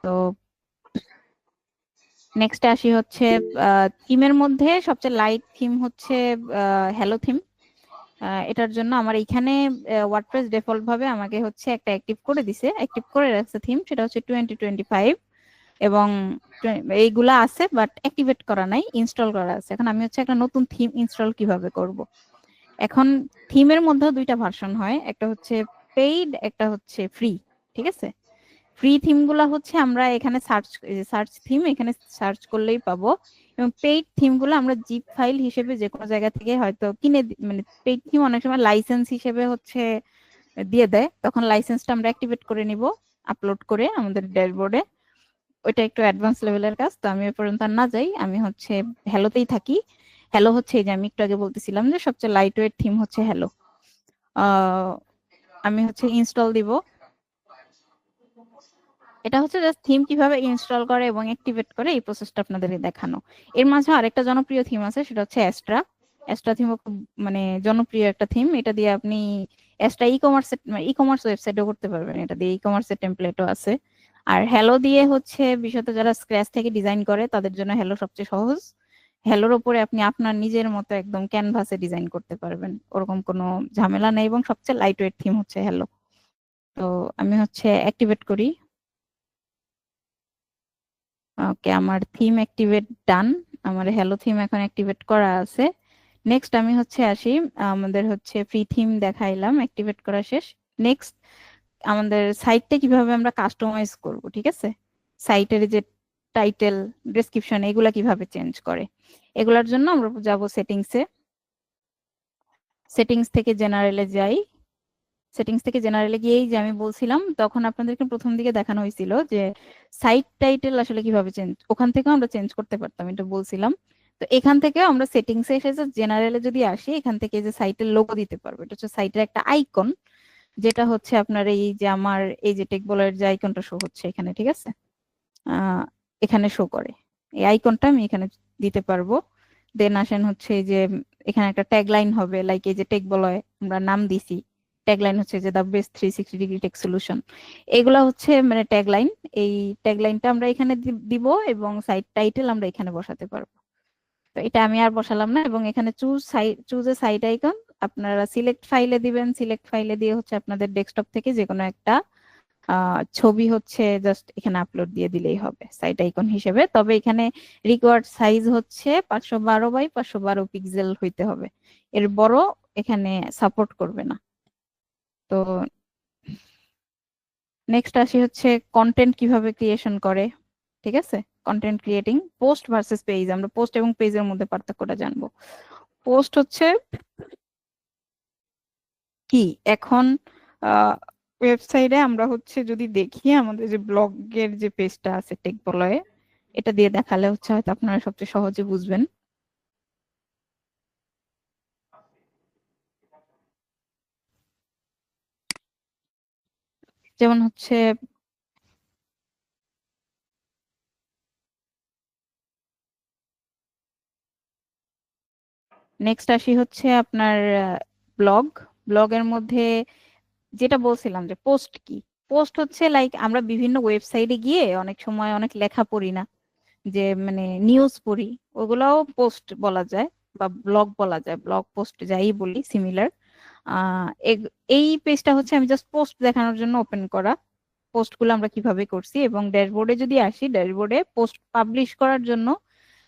তো নেক্সট আসি হচ্ছে থিমের মধ্যে সবচেয়ে লাইট থিম হচ্ছে হ্যালো থিম। এটার জন্য আমার এখানে ওয়ার্ডপ্রেস ডিফল্ট ভাবে আমাকে হচ্ছে একটা অ্যাক্টিভ করে দিছে, অ্যাক্টিভ করে রাখছে থিম, সেটা হচ্ছে 2025 এবং এইগুলা আছে বাট অ্যাক্টিভেট করা নাই, ইনস্টল করা আছে। এখন আমি হচ্ছে একটা নতুন থিম ইনস্টল কিভাবে করব। এখন থিমের মধ্যে দুইটা ভার্সন হয়, একটা হচ্ছে পেইড, একটা হচ্ছে ফ্রি। ঠিক আছে, ফ্রি থিম গুলা হচ্ছে আমরা এখানে সার্চ থিম এখানে সার্চ করলেই পাবো, এবং পেইড থিম গুলো আমরা জিপ ফাইল হিসেবে যে কোনো জায়গা থেকে হয়তো কিনে মানে পেইড থিম অনেক সময় লাইসেন্স হিসেবে হচ্ছে দিয়ে দেয়, তখন লাইসেন্সটা আমরা অ্যাক্টিভেট করে নিব আপলোড করে আমাদের ড্যাশবোর্ডে। ওইটা একটু অ্যাডভান্স লেভেলের কাজ, তো আমি ওই পর্যন্ত আর না যাই, আমি হচ্ছে হ্যালোতেই থাকি। হ্যালো হচ্ছে এই যে আমি একটু আগে বলতেছিলাম যে সবচেয়ে লাইট ওয়েট থিম হচ্ছে হ্যালো। আমি হচ্ছে ইনস্টল দিব। এটা হচ্ছে জাস্ট থিম কিভাবে ইনস্টল করে এবং অ্যাক্টিভেট করে এই প্রসেসটা আপনাদের দেখানো। এর মাঝে আরেকটা জনপ্রিয় থিম আছে, সেটা হচ্ছে অ্যাস্ট্রা। অ্যাস্ট্রা থিমও খুব মানে জনপ্রিয় একটা থিম। এটা দিয়ে আপনি অ্যাস্ট্রা ই কমার্স ওয়েবসাইটও করতে পারবেন, এটা দিয়ে ই কমার্সের টেমপ্লেটও আছে। আর হ্যালো দিয়ে হচ্ছে বিশেষত যারা স্ক্র্যাচ থেকে ডিজাইন করে তাদের জন্য হ্যালো সবচেয়ে সহজ। হ্যালোর উপরে আপনি আপনার নিজের মতো একদম ক্যানভাসে ডিজাইন করতে পারবেন, ওরকম কোনো ঝামেলা নেই, এবং সবচেয়ে লাইট ওয়েট থিম হচ্ছে হ্যালো। তো আমি হচ্ছে অ্যাক্টিভেট করি। ওকে, আমার থিম অ্যাক্টিভেট ডান, আমার হ্যালো থিম এখন অ্যাক্টিভেট করা আছে। নেক্সট আমি হচ্ছে আসি, আমাদের হচ্ছে ফ্রি থিম দেখাইলাম, অ্যাক্টিভেট করা শেষ। নেক্সট আমাদের সাইটটা কিভাবে আমরা কাস্টমাইজ করব, ঠিক আছে, সাইটের যে টাইটেল, ডেসক্রিপশন, এগুলা কিভাবে চেঞ্জ করে, এগুলার জন্য আমরা যাব সেটিংসে। সেটিংস থেকে জেনারেলে যাই। সেটিংস থেকে জেনারেলে গিয়েই যে আমি বলছিলাম, তখন আপনাদেরকে প্রথম দিকে দেখানো হয়েছিল যে সাইট টাইটেল আসলে কিভাবে চেঞ্জ, ওখান থেকেও আমরা চেঞ্জ করতে পারতাম, এটা বলছিলাম। তো এখান থেকে আমরা সেটিংসে এসে জেনারেলে যদি আসি, এখান থেকে যে সাইটের লোগো দিতে পারবো, এটা হচ্ছে সাইটের একটা আইকন, যেটা হচ্ছে আপনার এই যে আমার এই যে টেক বলার যে আইকনটা শো হচ্ছে এখানে, ঠিক আছে, এখানে শো করে, এই আইকনটা আমি এখানে দিতে পারবো। দেন আসেন হচ্ছে এই যে এখানে একটা ট্যাগলাইন হবে, লাইক এই যে টেক বলয় আমরা নাম দিছি, ট্যাগলাইন হচ্ছে যে the best 360 degree tech solution, এগুলা হচ্ছে মানে ট্যাগলাইন। এই ট্যাগলাইনটা আমরা এখানে দিব এবং সাইট টাইটেল আমরা এখানে বসাতে পারবো। তো এটা আমি আর বসালাম না, এবং এখানে চুজ এ সাইট আইকন আপনারা সিলেক্ট ফাইলে দিবেন। সিলেক্ট ফাইলে দিয়ে হচ্ছে আপনাদের ডেস্কটপ থেকে যে কোনো একটা ছবি হচ্ছে জাস্ট এখানে আপলোড দিয়ে দিলেই হবে সাইট আইকন হিসেবে। তবে এখানে রিকোয়ার্ড সাইজ হচ্ছে 512 বাই 512 পিক্সেল হইতে হবে, এর বড় এখানে সাপোর্ট করবে না। তো নেক্সট আসি হচ্ছে কন্টেন্ট কিভাবে ক্রিয়েশন করে, ঠিক আছে, content creating. Post versus page, আমরা পোস্ট এবং পেজের মধ্যে পার্থক্যটা জানবো। পোস্ট হচ্ছে কি, এখন ওয়েবসাইটে আমরা হচ্ছে যদি দেখি আমাদের যে ব্লগের যে পেজটা আছে টেক বলয়ে, এটা দিয়ে দেখালে হচ্ছে হয়তো আপনারা সবচেয়ে সহজে বুঝবেন। যেমন হচ্ছে নেক্সট আসি হচ্ছে আপনার ব্লগ। ব্লগের মধ্যে যেটা বলছিলাম যে পোস্ট কি, পোস্ট হচ্ছে লাইক আমরা বিভিন্ন ওয়েবসাইটে গিয়ে অনেক সময় অনেক লেখা পড়ি না, যে মানে নিউজ পড়ি, ওগুলাও পোস্ট বলা যায় বা ব্লগ বলা যায়, ব্লগ পোস্ট যাই বলি সিমিলার। এই পেজটা হচ্ছে আমি জাস্ট পোস্ট দেখানোর জন্য ওপেন করা। পোস্ট গুলো আমরা কিভাবে করছি, এবং ড্যাশবোর্ডে যদি আসি, ড্যাশবোর্ডে পোস্ট পাবলিশ করার জন্য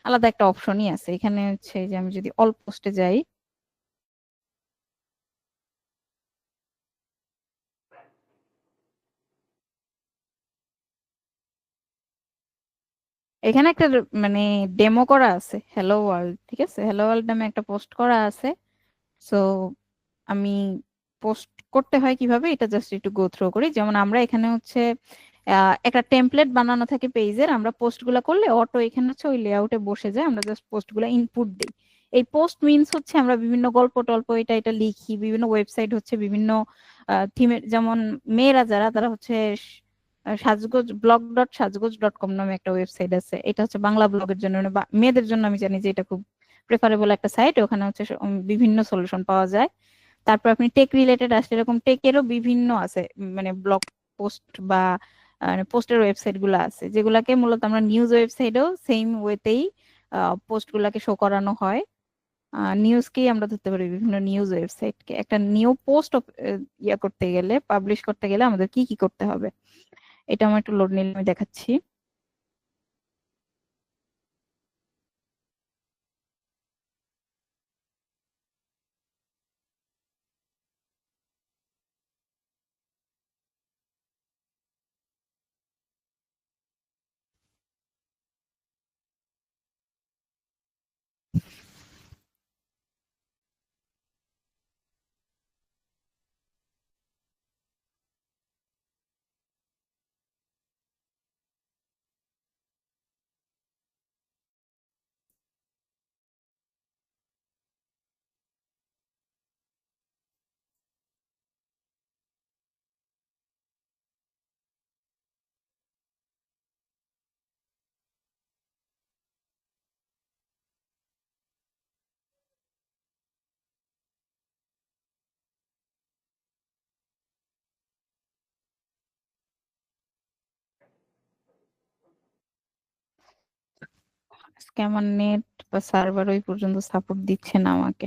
আলাদা একটা অপশনই আছে। এখানে হচ্ছে যে আমি যদি অল পোস্টে যাই, এখানে একটা মানে ডেমো করা আছে হ্যালো ওয়ার্ল্ড, ঠিক আছে, হ্যালো ওয়ার্ল্ড নামে একটা পোস্ট করা আছে। সো আমি পোস্ট করতে হয় কিভাবে এটা জাস্ট একটু গো থ্রু করি। যেমন আমরা এখানে হচ্ছে একটা টেমপ্লেট বানানো থাকে পেজের, আমরা পোস্ট গুলা করলে অটো এখানে হচ্ছে ওই লেআউটে বসে যায়, আমরা জাস্ট পোস্ট গুলা ইনপুট দিই। এই পোস্ট মিনস হচ্ছে আমরা বিভিন্ন গল্প টল্প এটা এটা লিখি, বিভিন্ন ওয়েবসাইট হচ্ছে বিভিন্ন থিমের, যেমন মেয়েরা যারা তারা হচ্ছে সাজগোজ blog.সাজগোজ.com নামে একটা ওয়েবসাইট আছে, এটা হচ্ছে বাংলা ব্লগের জন্য, মানে মেয়েদের জন্য। আমি জানি যে এটা খুব প্রেফারেবল একটা সাইট, ওখানে হচ্ছে বিভিন্ন সলিউশন পাওয়া যায়। তারপর আপনি টেক রিলেটেড আসলে এরকম টেকেরও বিভিন্ন আছে, মানে ব্লগ পোস্ট বা পোস্টের ওয়েবসাইট গুলো আছে, যেগুলাকে মূলত আমরা নিউজ ওয়েবসাইটেও সেম ওয়েতেই পোস্ট গুলাকে শো করানো হয়। নিউজকেই আমরা ধরতে পারি, বিভিন্ন নিউজ ওয়েবসাইটকে। একটা নিউ পোস্ট ইয়া করতে গেলে, পাবলিশ করতে গেলে আমাদের কি কি করতে হবে, এটা আমার একটু লোড নিলে আমি দেখাচ্ছি। আজকে আমার নেট বা সার্ভার ওই পর্যন্ত সাপোর্ট দিচ্ছে না আমাকে।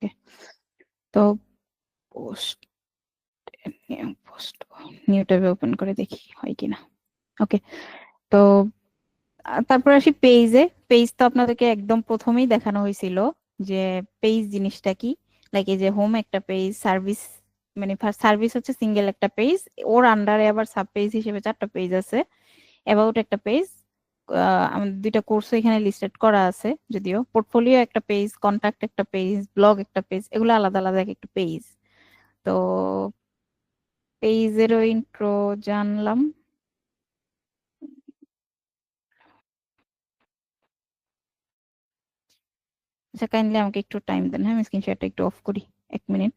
Okay, তো পোস্ট, পোস্ট নিউ ট্যাবে ওপেন করে দেখি হয় কিনা। ওকে, তো তারপর আসি পেজে। পেজ তো আপনাদেরকে একদম প্রথমেই দেখানো হয়েছিল যে পেজ জিনিসটা কি। লাইক এই যে হোম একটা পেজ, সার্ভিস, মানে সার্ভিস হচ্ছে সিঙ্গেল একটা পেজ, ওর আন্ডারে আবার সাব পেজ হিসেবে 4টা পেজ আছে। অ্যাবাউট একটা পেজ, আমাদের 2টা কোর্স এখানে লিস্টেড করা আছে, যদিও পোর্টফোলিও একটা পেজ, কন্টাক্ট একটা পেজ, ব্লগ একটা পেজ, এগুলো আলাদা আলাদা এক একটা পেজ। তো পেজেরও ইন্ট্রো জানলাম। আচ্ছা, কাইন্ডলি আমাকে একটু টাইম দেন, হ্যাঁ, আমি স্ক্রিন শেয়ারটা একটু অফ করি, 1 মিনিট।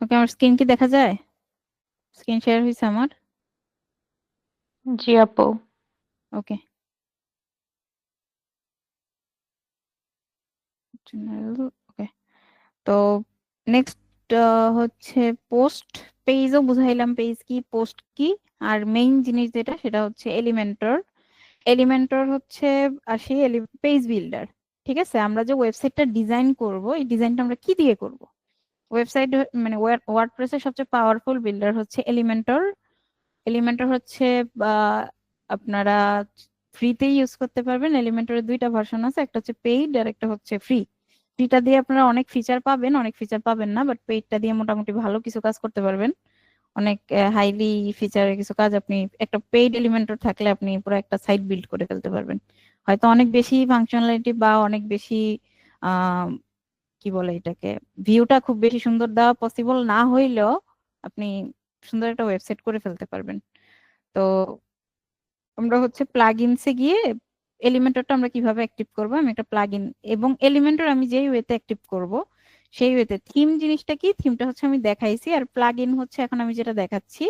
ওকে, আমার স্ক্রিন কি দেখা যায়? স্ক্রিন শেয়ার হয়েছে আমার? জি আপু। ওকে। ওকে, তো নেক্সট হচ্ছে পোস্ট। পেজও বুঝাইলাম পেজ কি পোস্ট কি। আর মেইন জিনিস যেটা সেটা হচ্ছে এলিমেন্টর। এলিমেন্টর হচ্ছে আসি পেজ বিল্ডার। ঠিক আছে, আমরা যে ওয়েবসাইটটা ডিজাইন করব এই ডিজাইনটা আমরা কি দিয়ে করব? ওয়েবসাইট মানে ওয়ার্ডপ্রেসের সবচেয়ে পাওয়ারফুল বিল্ডার হচ্ছে এলিমেন্টর। এলিমেন্টর হচ্ছে আপনারা ফ্রিতে ইউজ করতে পারবেন। এলিমেন্টরের দুইটা ভার্সন আছে, একটা হচ্ছে পেইড আর একটা হচ্ছে ফ্রি। ফ্রিটা দিয়ে আপনারা অনেক ফিচার পাবেন, অনেক ফিচার পাবেন না, বাট পেইডটা দিয়ে মোটামুটি ভালো কিছু কাজ করতে পারবেন। অনেক হাইলি ফিচারের কিছু কাজ আপনি একটা পেইড এলিমেন্টর থাকলে আপনি পুরো একটা সাইট বিল্ড করে ফেলতে পারবেন। হয়তো অনেক বেশি ফাংশনালিটি বা অনেক বেশি আহ কি বলে এটাকে, ভিউটা খুব বেশি সুন্দর দেওয়া পসিবল না হইলেও আপনি সুন্দর একটা ওয়েবসাইট করে ফেলতে পারবেন। তো আমরা হচ্ছে প্লাগইনসে গিয়ে এলিমেন্টরটা আমরা কিভাবে অ্যাক্টিভ করব, আমি একটা প্লাগইন এবং এলিমেন্টর আমি যেই ওয়েতে অ্যাক্টিভ করব সেই ওয়েতে থিম জিনিসটা কি, থিমটা হচ্ছে আমি দেখাইছি, আর প্লাগইন হচ্ছে এখন আমি যেটা দেখাচ্ছি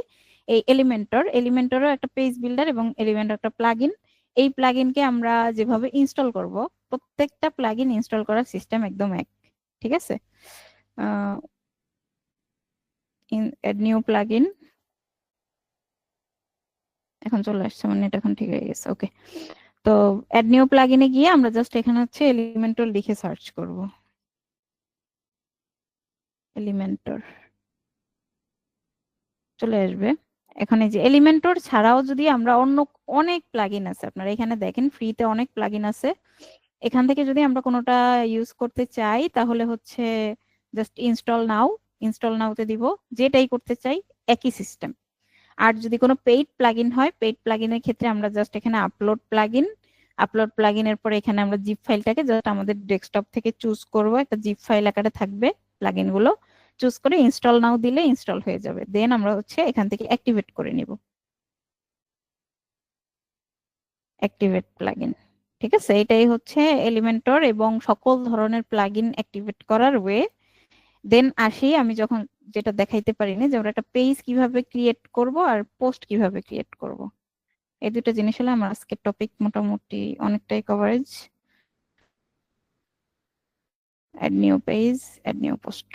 এই এলিমেন্টর। এলিমেন্টরও একটা পেজ বিল্ডার এবং এলিমেন্টর একটা প্লাগইন। এই প্লাগইনকে আমরা যেভাবে ইনস্টল করব, প্রত্যেকটা প্লাগইন ইনস্টল করার সিস্টেম একদম এক। ঠিক আছে, এড নিউ প্লাগইন এখন চলে আসছে, মানে এটা এখন ঠিক হয়ে গেছে। ওকে, তো অ্যাড নিউ প্লাগইনে গিয়ে আমরা জাস্ট এখানে হচ্ছে এলিমেন্টর লিখে সার্চ করব। এলিমেন্টর চলে আসবে। এখন এই যে এলিমেন্টর ছাড়াও যদি আমরা অন্য অনেক প্লাগইন আছে, আপনারা এখানে দেখেন ফ্রিতে অনেক প্লাগইন আছে। এখান থেকে যদি আমরা কোনোটা ইউজ করতে চাই তাহলে হচ্ছে জাস্ট ইনস্টল নাও, ইনস্টল নাওতে দিব। যেটাই করতে চাই একই সিস্টেম। আর যদি কোনো পেইড প্লাগইন হয়, পেইড প্লাগইনের ক্ষেত্রে আমরা জাস্ট এখানে আপলোড প্লাগইন, আপলোড প্লাগইনের পরে এখানে আমরা জিপ ফাইলটাকে জাস্ট আমাদের ডেস্কটপ থেকে চুজ করব, একটা জিপ ফাইল আকারে থাকবে প্লাগইন গুলো। চুজ করে ইনস্টল নাও দিলে ইনস্টল হয়ে যাবে, দেন আমরা হচ্ছে এখান থেকে অ্যাক্টিভেট করে নিব। অ্যাক্টিভেট প্লাগইন, ঠিক আছে, এটাই হচ্ছে এলিমেন্টর এবং সকল ধরনের প্লাগইন অ্যাক্টিভেট করার ওয়ে। দেন আসি আমি যখন যেটা দেখাইতে পারি না, যে আমরা একটা পেজ কিভাবে ক্রিয়েট করব আর পোস্ট কিভাবে ক্রিয়েট করব। এই দুটো জিনিস হলো আমার আজকের টপিক, মোটামুটি অনেকটাই coverage. Add new page, add new post.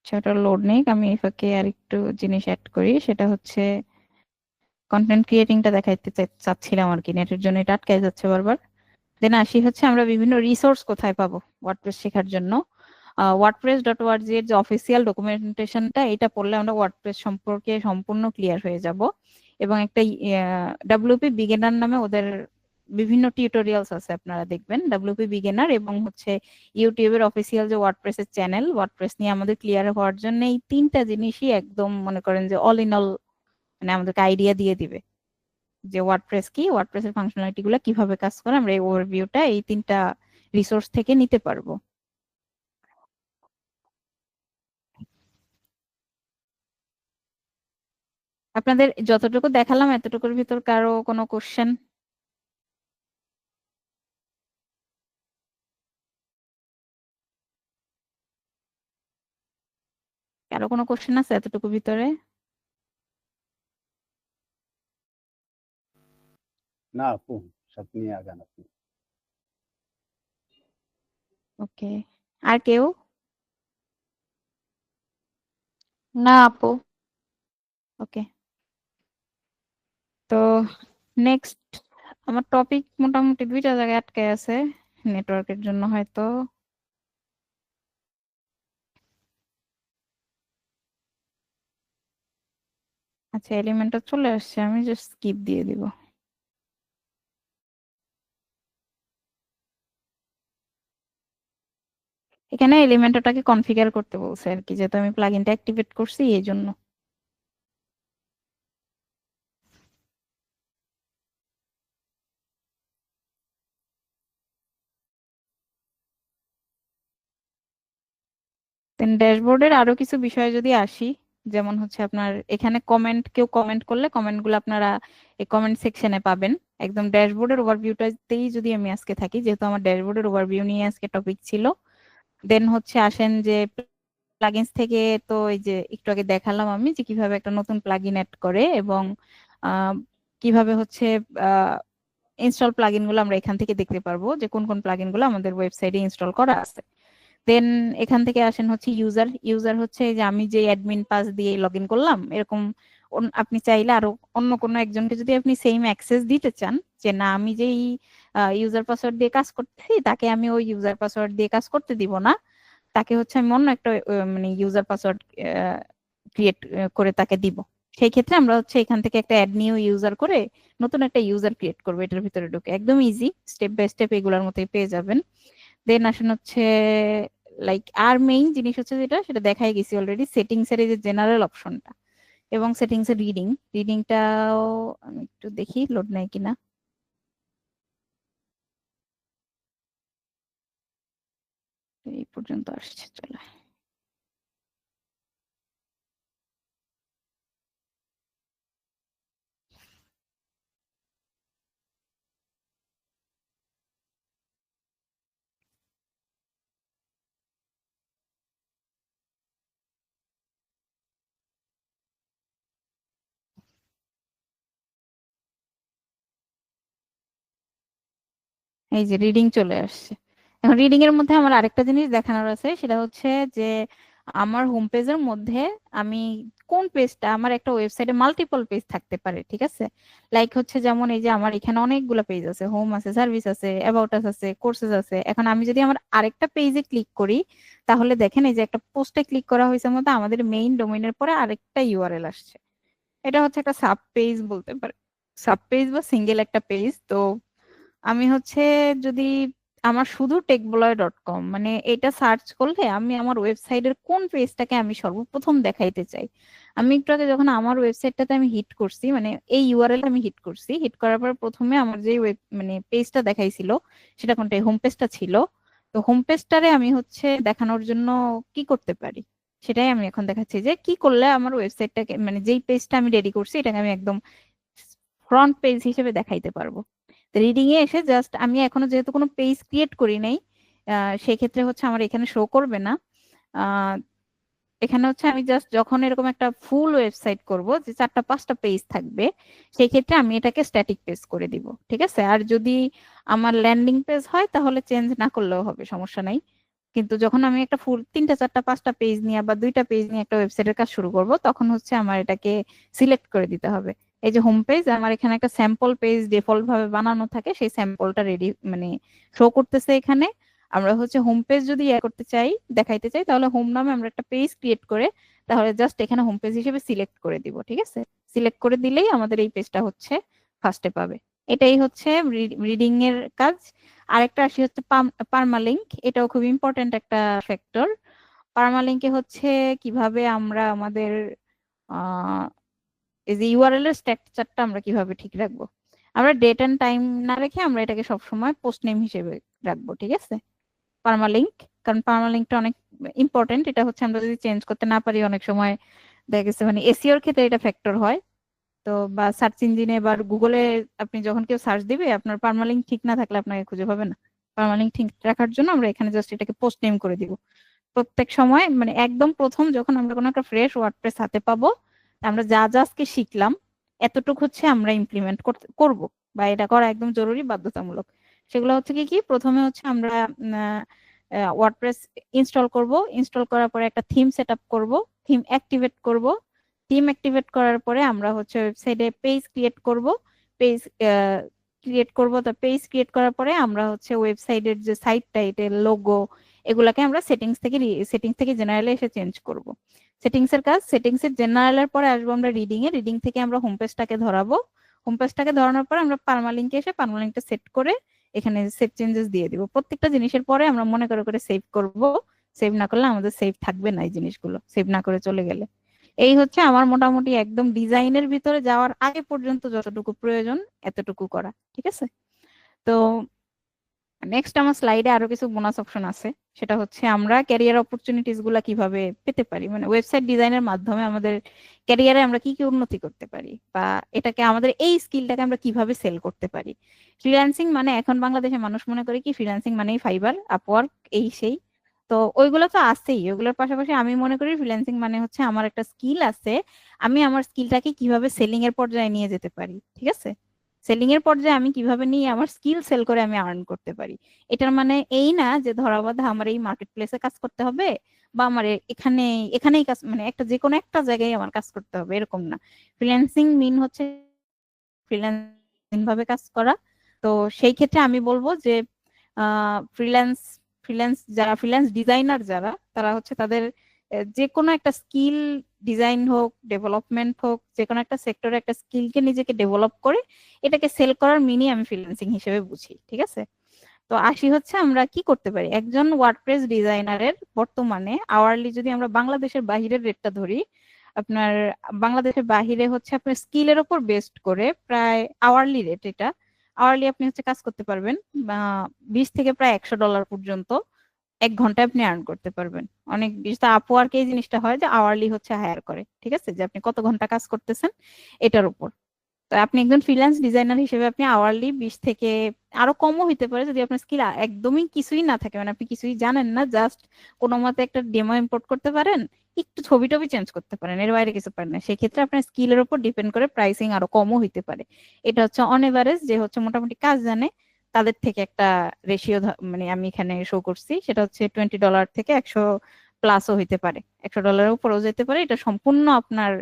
সেটা লোড নেই, আমি এই ফাঁকে আর একটু জিনিস অ্যাড করি, সেটা হচ্ছে কন্টেন্ট ক্রিয়েটিংটা দেখাইতে চাচ্ছিলাম আর কি, নেটের জন্য এটা আটকায় যাচ্ছে বারবার। দেন আসি হচ্ছে আমরা বিভিন্ন রিসোর্স কোথায় পাবো ওয়ার্ডপ্রেস শেখার জন্য। wordpress.org এর যে অফিসিয়াল ডকুমেন্টেশনটা, এটা পড়লে আমরা ওয়ার্ডপ্রেস সম্পর্কে সম্পূর্ণ ক্লিয়ার হয়ে যাব। এবং একটা ডাব্লিউপি বিগিনার নামে ওদের বিভিন্ন টিউটোরিয়ালস আছে, আপনারা দেখবেন ডাব্লিউপি বিগিনার। এবং হচ্ছে ইউটিউবের অফিসিয়াল যে ওয়ার্ডপ্রেসের চ্যানেল, ওয়ার্ডপ্রেস নিয়ে আমাদের ক্লিয়ার হওয়ার জন্য এই তিনটা জিনিসই একদম মনে করেন যে অল ইন অল, মানে আমাদেরকে আইডিয়া দিয়ে দিবে যে ওয়ার্ডপ্রেস কি, ওয়ার্ডপ্রেসের ফাংশনালিটি গুলো কিভাবে কাজ করে। আমরা এই ওভারভিউটা এই তিনটা রিসোর্স থেকে নিতে পারবো। আপনাদের যতটুকু দেখালাম এতটুকুর ভিতর কারো কোনো কোশ্চেন? কারো কোনো কোশ্চেন আছে এতটুকু ভিতরে? না আপু, সব নিয়ে আগান আপনি। ওকে, আর কেউ? না আপু। ওকে, তো নেক্সট আমার টপিক মোটামুটি দুইটা জায়গায় আটকে আছে নেটওয়ার্কের জন্য হয়তো। আচ্ছা, এলিমেন্টটা চলে আসছে, আমি জাস্ট স্কিপ দিয়ে দিব। এখানে এলিমেন্টটাকে কনফিগার করতে বলছে আর কি, যেহেতু আমি প্লাগইনটা অ্যাক্টিভেট করছি এই জন্য। দেন ড্যাশবোর্ডের আরো কিছু বিষয়ে যদি আসি, যেমন হচ্ছে আপনার এখানে কেউ কমেন্ট করলে কমেন্টগুলো আপনারা এই কমেন্ট সেকশনে পাবেন। একদম ড্যাশবোর্ডের ওভারভিউটাতেই যদি আমি আজকে থাকি, যেহেতু আমার ড্যাশবোর্ডের ওভারভিউ নিয়ে আজকে টপিক ছিল। দেন হচ্ছে আসেন যে প্লাগইনস থেকে, তো এই যে একটু আগে দেখালাম আমি যে কিভাবে একটা নতুন প্লাগইন অ্যাড করে, এবং আহ, কিভাবে হচ্ছে ইনস্টল প্লাগইন গুলো আমরা এখান থেকে দেখতে পারবো যে কোন কোন প্লাগইন গুলো আমাদের ওয়েবসাইটে ইনস্টল করা আছে। দেন এখান থেকে আসেন হচ্ছে ইউজার। ইউজার হচ্ছে যে আমি যে অ্যাডমিন পাস দিয়ে লগ ইন করলাম, এরকম আপনি চাইলে আরো অন্য কোনো একজনকে যদি আপনি সেম অ্যাক্সেস দিতে চান, যে না আমি যেই ইউজার পাসওয়ার্ড দিয়ে কাজ করতেছি তাকে আমি ওই ইউজার পাসওয়ার্ড দিয়ে কাজ করতে দিব না, তাকে হচ্ছে আমি অন্য একটা মানে ইউজার পাসওয়ার্ড ক্রিয়েট করে তাকে দিব। সেই ক্ষেত্রে আমরা হচ্ছে এখান থেকে একটা অ্যাড নিউ ইউজার করে নতুন একটা ইউজার ক্রিয়েট করবো এটার ভিতরে ঢুকে। একদম ইজি, স্টেপ বাই স্টেপ এগুলোর মতোই পেয়ে যাবেন। দেন আসেন হচ্ছে লাইক আর মেইন জিনিস হচ্ছে যেটা, সেটা দেখাই গেছি অলরেডি, সেটিংস এর এই যে জেনারেল অপশনটা এবং সেটিংস এর রিডিংটাও আমি একটু দেখি লোড নেয় কিনা। এই পর্যন্ত আসছে, চলে। এই যে রিডিং চলে আসছে। এখন রিডিং এর মধ্যে আমার আরেকটা জিনিস দেখানোর আছে, সেটা হচ্ছে যে আমার হোম পেজের মধ্যে আমি কোন পেজটা, আমার একটা ওয়েবসাইটে মাল্টিপল পেজ থাকতে পারে, ঠিক আছে। লাইক হচ্ছে যেমন এই যে আমার এখানে অনেকগুলো পেজ আছে, হোম আছে, সার্ভিস আছে, অ্যাবাউট আস আছে, কোর্সেস আছে। এখন আমি যদি আমার আরেকটা পেজে ক্লিক করি, তাহলে দেখেন এই যে একটা পোস্টে ক্লিক করা হয়েছে মধ্যে আমাদের মেইন ডোমেইনের পরে আরেকটা ইউআরএল আসছে। এটা হচ্ছে একটা সাব পেজ বলতে পারে, সাব পেজ বা সিঙ্গেল একটা পেজ। তো আমি হচ্ছে যদি আমার শুধু techbloy.com মানে এটা সার্চ করলে আমি আমার ওয়েবসাইটের কোন পেজটাকে আমি সর্বপ্রথম দেখাইতে চাই। আমি একটু আগে যখন আমার ওয়েবসাইটটাতে আমি হিট করছি, মানে এই ইউআরএল আমি হিট করছি, হিট করার পর প্রথমে আমার যে ওয়েব মানে পেজটা দেখাইছিল সেটা কোনটা, হোম পেজটা ছিল। তো হোম পেজটারে আমি হচ্ছে দেখানোর জন্য কি করতে পারি, সেটাই আমি এখন দেখাচ্ছি যে কি করলে আমার ওয়েবসাইটটাকে, মানে যেই পেজটা আমি রেডি করছি এটাকে আমি একদম ফ্রন্ট পেজ হিসেবে দেখাইতে পারবো। রিডিং এ এসে জাস্ট আমি এখনো যেহেতু কোনো পেজ ক্রিয়েট করি নাই, সেক্ষেত্রে হচ্ছে আমার এখানে শো করবে না। আহ, এখানে হচ্ছে আমি জাস্ট যখন এরকম একটা ফুল ওয়েবসাইট করব যে 4টা 5টা পেজ থাকবে, সেই ক্ষেত্রে আমি এটাকে স্ট্যাটিক পেজ করে দিব, ঠিক আছে। আর যদি আমার ল্যান্ডিং পেজ হয় তাহলে চেঞ্জ না করলেও হবে, সমস্যা নাই। কিন্তু যখন আমি একটা ফুল 3টা 4টা 5টা পেজ নিয়ে বা 2টা পেজ নিয়ে একটা ওয়েবসাইটের কাজ শুরু করব, তখন হচ্ছে আমার এটাকে সিলেক্ট করে দিতে হবে। এই যে হোম পেজ, আমার এখানে একটা স্যাম্পল পেজ ডিফল্ট ভাবে বানানো থাকে, সেই স্যাম্পলটা রেডি মানে শো করতেছে এখানে। আমরা হচ্ছে হোম পেজ যদি করতে চাই, দেখাইতে চাই, তাহলে হোম নামে আমরা একটা পেজ ক্রিয়েট করে তাহলে জাস্ট এখানে হোম পেজ হিসেবে সিলেক্ট করে দিব, ঠিক আছে। সিলেক্ট করে দিলেই আমাদের এই পেজটা হচ্ছে ফার্স্টে পাবে। এটাই হচ্ছে রিডিং এর কাজ। আরেকটা আসি হচ্ছে পার্মালিঙ্ক, এটাও খুব ইম্পর্টেন্ট একটা ফ্যাক্টর। পার্মালিঙ্কে হচ্ছে কিভাবে আমরা আমাদের আহ এই যে ইউআরএল এর স্ট্রাকচারটা আমরা কিভাবে ঠিক রাখবো। আমরা ডেট এন্ড টাইম না রেখে আমরা এটাকে সবসময় পোস্ট নেম হিসেবে রাখবো, ঠিক আছে। পার্মালিঙ্ক, কারণ পার্মালিঙ্কটা অনেক ইম্পর্টেন্ট। এটা হচ্ছে আমরা যদি চেঞ্জ করতে না পারি, অনেক সময় দেখা গেছে মানে এসইওর ক্ষেত্রে এটা ফ্যাক্টর হয়। তো বা সার্চ ইঞ্জিনে বা গুগলে আপনি যখন কেউ সার্চ দিবে, আপনার পার্মালিঙ্ক ঠিক না থাকলে আপনাকে খুঁজে পাবে না। পার্মালিঙ্ক ঠিক রাখার জন্য আমরা এখানে জাস্ট এটাকে পোস্ট নেম করে দিব। প্রত্যেক সময় মানে একদম প্রথম যখন আমরা কোনো একটা ফ্রেশ ওয়ার্ডপ্রেস হাতে পাবো, আমরা যা যা আজকে শিখলাম এতটুকু হচ্ছে আমরা ইমপ্লিমেন্ট করব, বা এটা করা একদম জরুরি বাধ্যতামূলক। সেগুলো হচ্ছে কি কি, প্রথমে হচ্ছে আমরা ওয়ার্ডপ্রেস ইনস্টল করব। ইনস্টল করার পরে একটা থিম সেট আপ করবো, থিম অ্যাক্টিভেট করব। থিম অ্যাক্টিভেট করার পরে আমরা হচ্ছে ওয়েবসাইটে পেজ ক্রিয়েট করব। পেজ ক্রিয়েট করব, তো পেজ ক্রিয়েট করার পরে আমরা হচ্ছে ওয়েবসাইটের যে সাইট টাইটেল, লোগো, এগুলাকে আমরা সেটিংস থেকে জেনারেলে এসে চেঞ্জ করব। সেটিংস এর কাজ, সেটিংস এর জেনারেলের পরে আসবো আমরা রিডিং এ। রিডিং থেকে আমরা হোম পেজটাকে ধরাবো। হোম পেজটাকে ধরানোর পরে আমরা পার্মালিঙ্কে এসে পার্মালিঙ্কটা সেট করে এখানে সেভ চেঞ্জেস দিয়ে দিব। প্রত্যেকটা জিনিসের পরে আমরা মনে করে করে সেভ করব। সেভ না করলে আমাদের সেভ থাকবে না এই জিনিসগুলো, সেভ না করে চলে গেলে। এই হচ্ছে আমার মোটামুটি একদম ডিজাইনের ভিতরে যাওয়ার আগে পর্যন্ত যতটুকু প্রয়োজন এতটুকু করা, ঠিক আছে। তো নেক্সট আমার স্লাইডে আরো কিছু বোনাস অপশন আছে, সেটা হচ্ছে আমরা ক্যারিয়ার অপরচুনিটিস গুলা কিভাবে পেতে পারি, মানে ওয়েবসাইট ডিজাইনের মাধ্যমে আমাদের ক্যারিয়ারে আমরা কি কি উন্নতি করতে পারি, বা এটাকে আমাদের এই স্কিলটাকে আমরা কিভাবে সেল করতে পারি। ফ্রিল্যান্সিং মানে এখন বাংলাদেশে মানুষ মনে করে কি ফ্রিল্যান্সিং মানেই ফাইবার, আপওয়ার্ক, এই সেই। তো ওইগুলো তো আছেই, ওইগুলোর পাশাপাশি আমি মনে করি ফ্রিল্যান্সিং মানে হচ্ছে আমার একটা স্কিল আছে, আমি আমার স্কিলটাকে কিভাবে সেলিং এর পর্যায়ে নিয়ে যেতে পারি, ঠিক আছে। সেলিং এর পর্যায়ে আমি কিভাবে নিয়ে আমার স্কিল সেল করে আমি আর্ন করতে পারি। এটার মানে এই না যে ধরা বাঁধা আমার এই মার্কেট প্লেসে কাজ করতে হবে, বা আমার এখানে এখানেই কাজ, মানে একটা যে কোনো একটা জায়গায় আমার কাজ করতে হবে, এরকম না। ফ্রিল্যান্সিং মিন হচ্ছে ফ্রিল্যান্সিং ভাবে কাজ করা। তো সেই ক্ষেত্রে আমি বলবো যে ফ্রিল্যান্স ফ্রিল্যান্স যারা ফ্রিল্যান্স ডিজাইনার যারা, তারা হচ্ছে তাদের যে কোনো একটা স্কিল, ডিজাইন হোক, ডেভেলপমেন্ট হোক, যে কোনো একটা সেক্টরে একটা স্কিলকে নিজেকে ডেভেলপ করে এটাকে সেল করার মিনি আমি ফ্রিল্যান্সিং হিসেবে বুঝি, ঠিক আছে। তো আসি হচ্ছে আমরা কি করতে পারি। একজন ওয়ার্ডপ্রেস ডিজাইনারের বর্তমানে আওয়ারলি, যদি আমরা বাংলাদেশের বাহিরের রেটটা ধরি, আপনার বাংলাদেশের বাহিরে হচ্ছে আপনার স্কিলের উপর বেস্ট করে প্রায় আওয়ারলি রেট, এটা আওয়ারলি আপনি হচ্ছে কাজ করতে পারবেন 20 থেকে প্রায় $100 পর্যন্ত 1 ঘন্টায় আপনি আর্ন করতে পারবেন। অনেক বেশি আপওয়ার্ক এই জিনিসটা হয় যে আওয়ারলি হচ্ছে হায়ার করে, ঠিক আছে, যে আপনি কত ঘন্টা কাজ করতেছেন এটার উপর। তো আপনি একজন ফ্রিল্যান্স ডিজাইনার হিসেবে আপনি আওয়ারলি 20 থেকে, আরো কমও হইতে পারে যদি আপনার স্কিল একদমই কিছুই না থাকে, মানে আপনি কিছুই জানেন না, জাস্ট কোনো মতে একটা ডেমো ইম্পোর্ট করতে পারেন, একটু ছবি টবি চেঞ্জ করতে পারেন, এর বাইরে কিছু পারেন না, সেক্ষেত্রে আপনার স্কিলের উপর ডিপেন্ড করে প্রাইসিং আরো কমও হইতে পারে। এটা হচ্ছে অন এভারেজ, যে হচ্ছে মোটামুটি কাজ জানে তাদের থেকে একটা রেশিও, মানে আমি এখানে শো করছি, সেটা হচ্ছে $20 থেকে 100+ হইতে পারে, $100 উপরেও যেতে পারে। এটা সম্পূর্ণ আপনার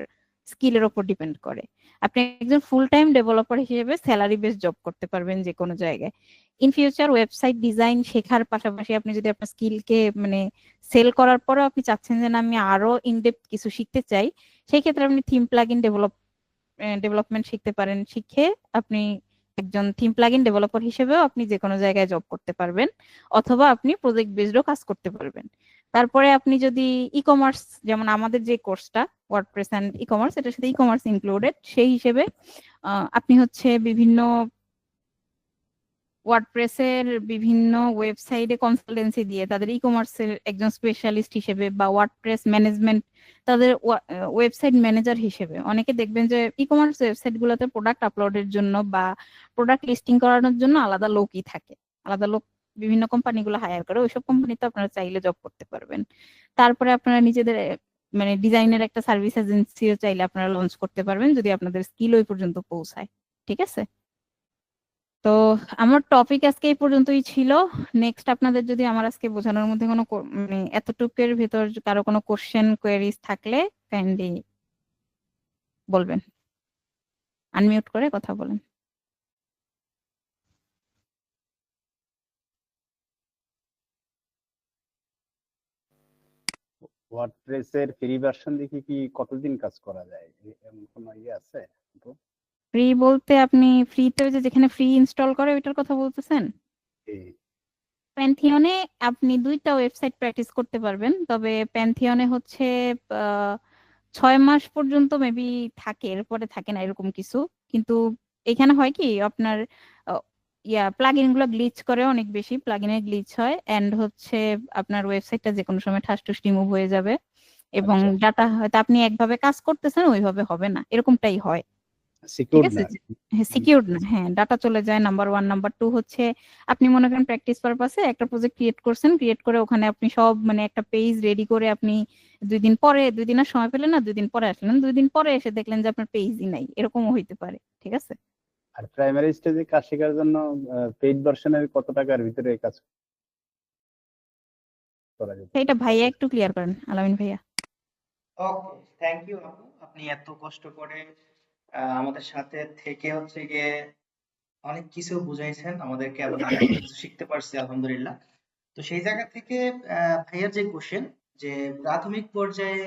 স্কিলের উপর ডিপেন্ড করে। আপনি একজন ফুল টাইম ডেভেলপার হিসেবে স্যালারি বেস জব করতে পারবেন যে কোনো জায়গায়। ইন ফিউচার ওয়েবসাইট ডিজাইন শেখার পাশাপাশি আপনি যদি আপনার স্কিলকে মানে সেল করার পরেও আপনি চাচ্ছেন যে না আমি আরো ইনডেপথ কিছু শিখতে চাই, সেই ক্ষেত্রে আপনি থিম প্লাগইন ডেভেলপমেন্ট শিখতে পারেন। শিখে আপনি একজন থিম প্লাগইন ডেভেলপার হিসেবেও আপনি যে কোনো জায়গায় জব করতে পারবেন, অথবা আপনি প্রজেক্ট বেসডও কাজ করতে পারবেন। তারপরে আপনি যদি ই কমার্স, যেমন আমাদের যে কোর্সটা ওয়ার্ডপ্রেস এন্ড ই কমার্স, এটার সাথে ই কমার্স ইনক্লুডেড, সেই হিসেবে আপনি হচ্ছে বিভিন্ন ওয়ার্ডপ্রেসের বিভিন্ন ওয়েবসাইটে কনসালটেন্সি দিয়ে তাদের ই কমার্সের একজন স্পেশালিস্ট হিসেবে, বা ওয়ার্ডপ্রেস ম্যানেজমেন্ট তাদের ওয়েবসাইট ম্যানেজার হিসেবে, অনেকে দেখবেন যে ই কমার্স ওয়েবসাইট গুলোতে প্রোডাক্ট আপলোডের জন্য বা প্রোডাক্ট লিস্টিং করানোর জন্য আলাদা লোকই থাকে, আলাদা লোক বিভিন্ন কোম্পানিগুলো হায়ার করে, ওইসব কোম্পানিতে আপনারা চাইলে জব করতে পারবেন। তারপরে আপনারা নিজেদের মানে ডিজাইনের একটা সার্ভিস এজেন্সিও চাইলে আপনারা লঞ্চ করতে পারবেন যদি আপনাদের স্কিল ওই পর্যন্ত পৌঁছায়, ঠিক আছে। তো আমার টপিক আজকে এই পর্যন্তই ছিল। নেক্সট আপনাদের যদি আমার আজকে বোঝানোর মধ্যে কোনো মানে এতটুকুর ভেতর কারো কোনো কোশ্চেন কোয়েরিজ থাকলে কাইন্ডলি বলবেন, আনমিউট করে কথা বলেন। ওয়ার্ডপ্রেস এর ফ্রি ভার্সন দেখি কি কতদিন কাজ করা যায়, এমন কোনো ইয়ে আছে? তো ফ্রি বলতে আপনি ফ্রিতে যেখানে ফ্রি ইনস্টল করে ওইটার কথা বলতেছেন? এই প্যান্থিয়নে আপনি 2টা ওয়েবসাইট প্র্যাকটিস করতে পারবেন, তবে প্যান্থিয়নে হচ্ছে 6 মাস পর্যন্ত মেবি থাকে, এরপরে থাকে না এরকম কিছু। কিন্তু এখানে হয় কি আপনার প্লাগইন গুলো গ্লিচ করে, অনেক বেশি প্লাগইনের গ্লিচ হয়, এন্ড হচ্ছে আপনার ওয়েবসাইটটা যে কোনো সময় ঠাস ঠুস রিমুভ হয়ে যাবে, এবং আচ্ছা, ডাটা হয়তো আপনি একভাবে কাজ করতেছেন ওইভাবে হবে না, এরকমটাই হয়, ঠিক সিকিউর আছে। না। হ্যাঁ, সিকিউরড না, হ্যাঁ, ডাটা চলে যায়, নাম্বার 1। নাম্বার 2 হচ্ছে আপনি মনে করেন প্র্যাকটিস পারপাসে একটা প্রজেক্ট ক্রিয়েট করছেন, ক্রিয়েট করে ওখানে আপনি সব মানে একটা পেজ রেডি করে আপনি 2 দিন পরে, 2 দিনের সময় পেলেন না, 2 দিন পরে আসলেন, 2 দিন পরে এসে দেখলেন যে আপনার পেজই নাই, এরকমও হইতে পারে, ঠিক আছে। আর প্রাইমারি স্টেজে কাজ শেখার জন্য পেইড ভার্সনের কত টাকার ভিতরে কাজ করা যেতে এটা পারে? ভাইয়া একটু ক্লিয়ার করেন, আলামিন ভাইয়া। ওকে, থ্যাংক ইউ আপু, আপনি এত কষ্ট করে আমাদের সাথে থেকে হচ্ছে গিয়ে অনেক কিছু বুঝাইছেন আমাদেরকে এবং আমরা অনেক কিছু শিখতে পারছি আলহামদুলিল্লাহ। তো সেই জায়গা থেকে ভাইয়ার যে কোশ্চেন, যে প্রাথমিক পর্যায়ে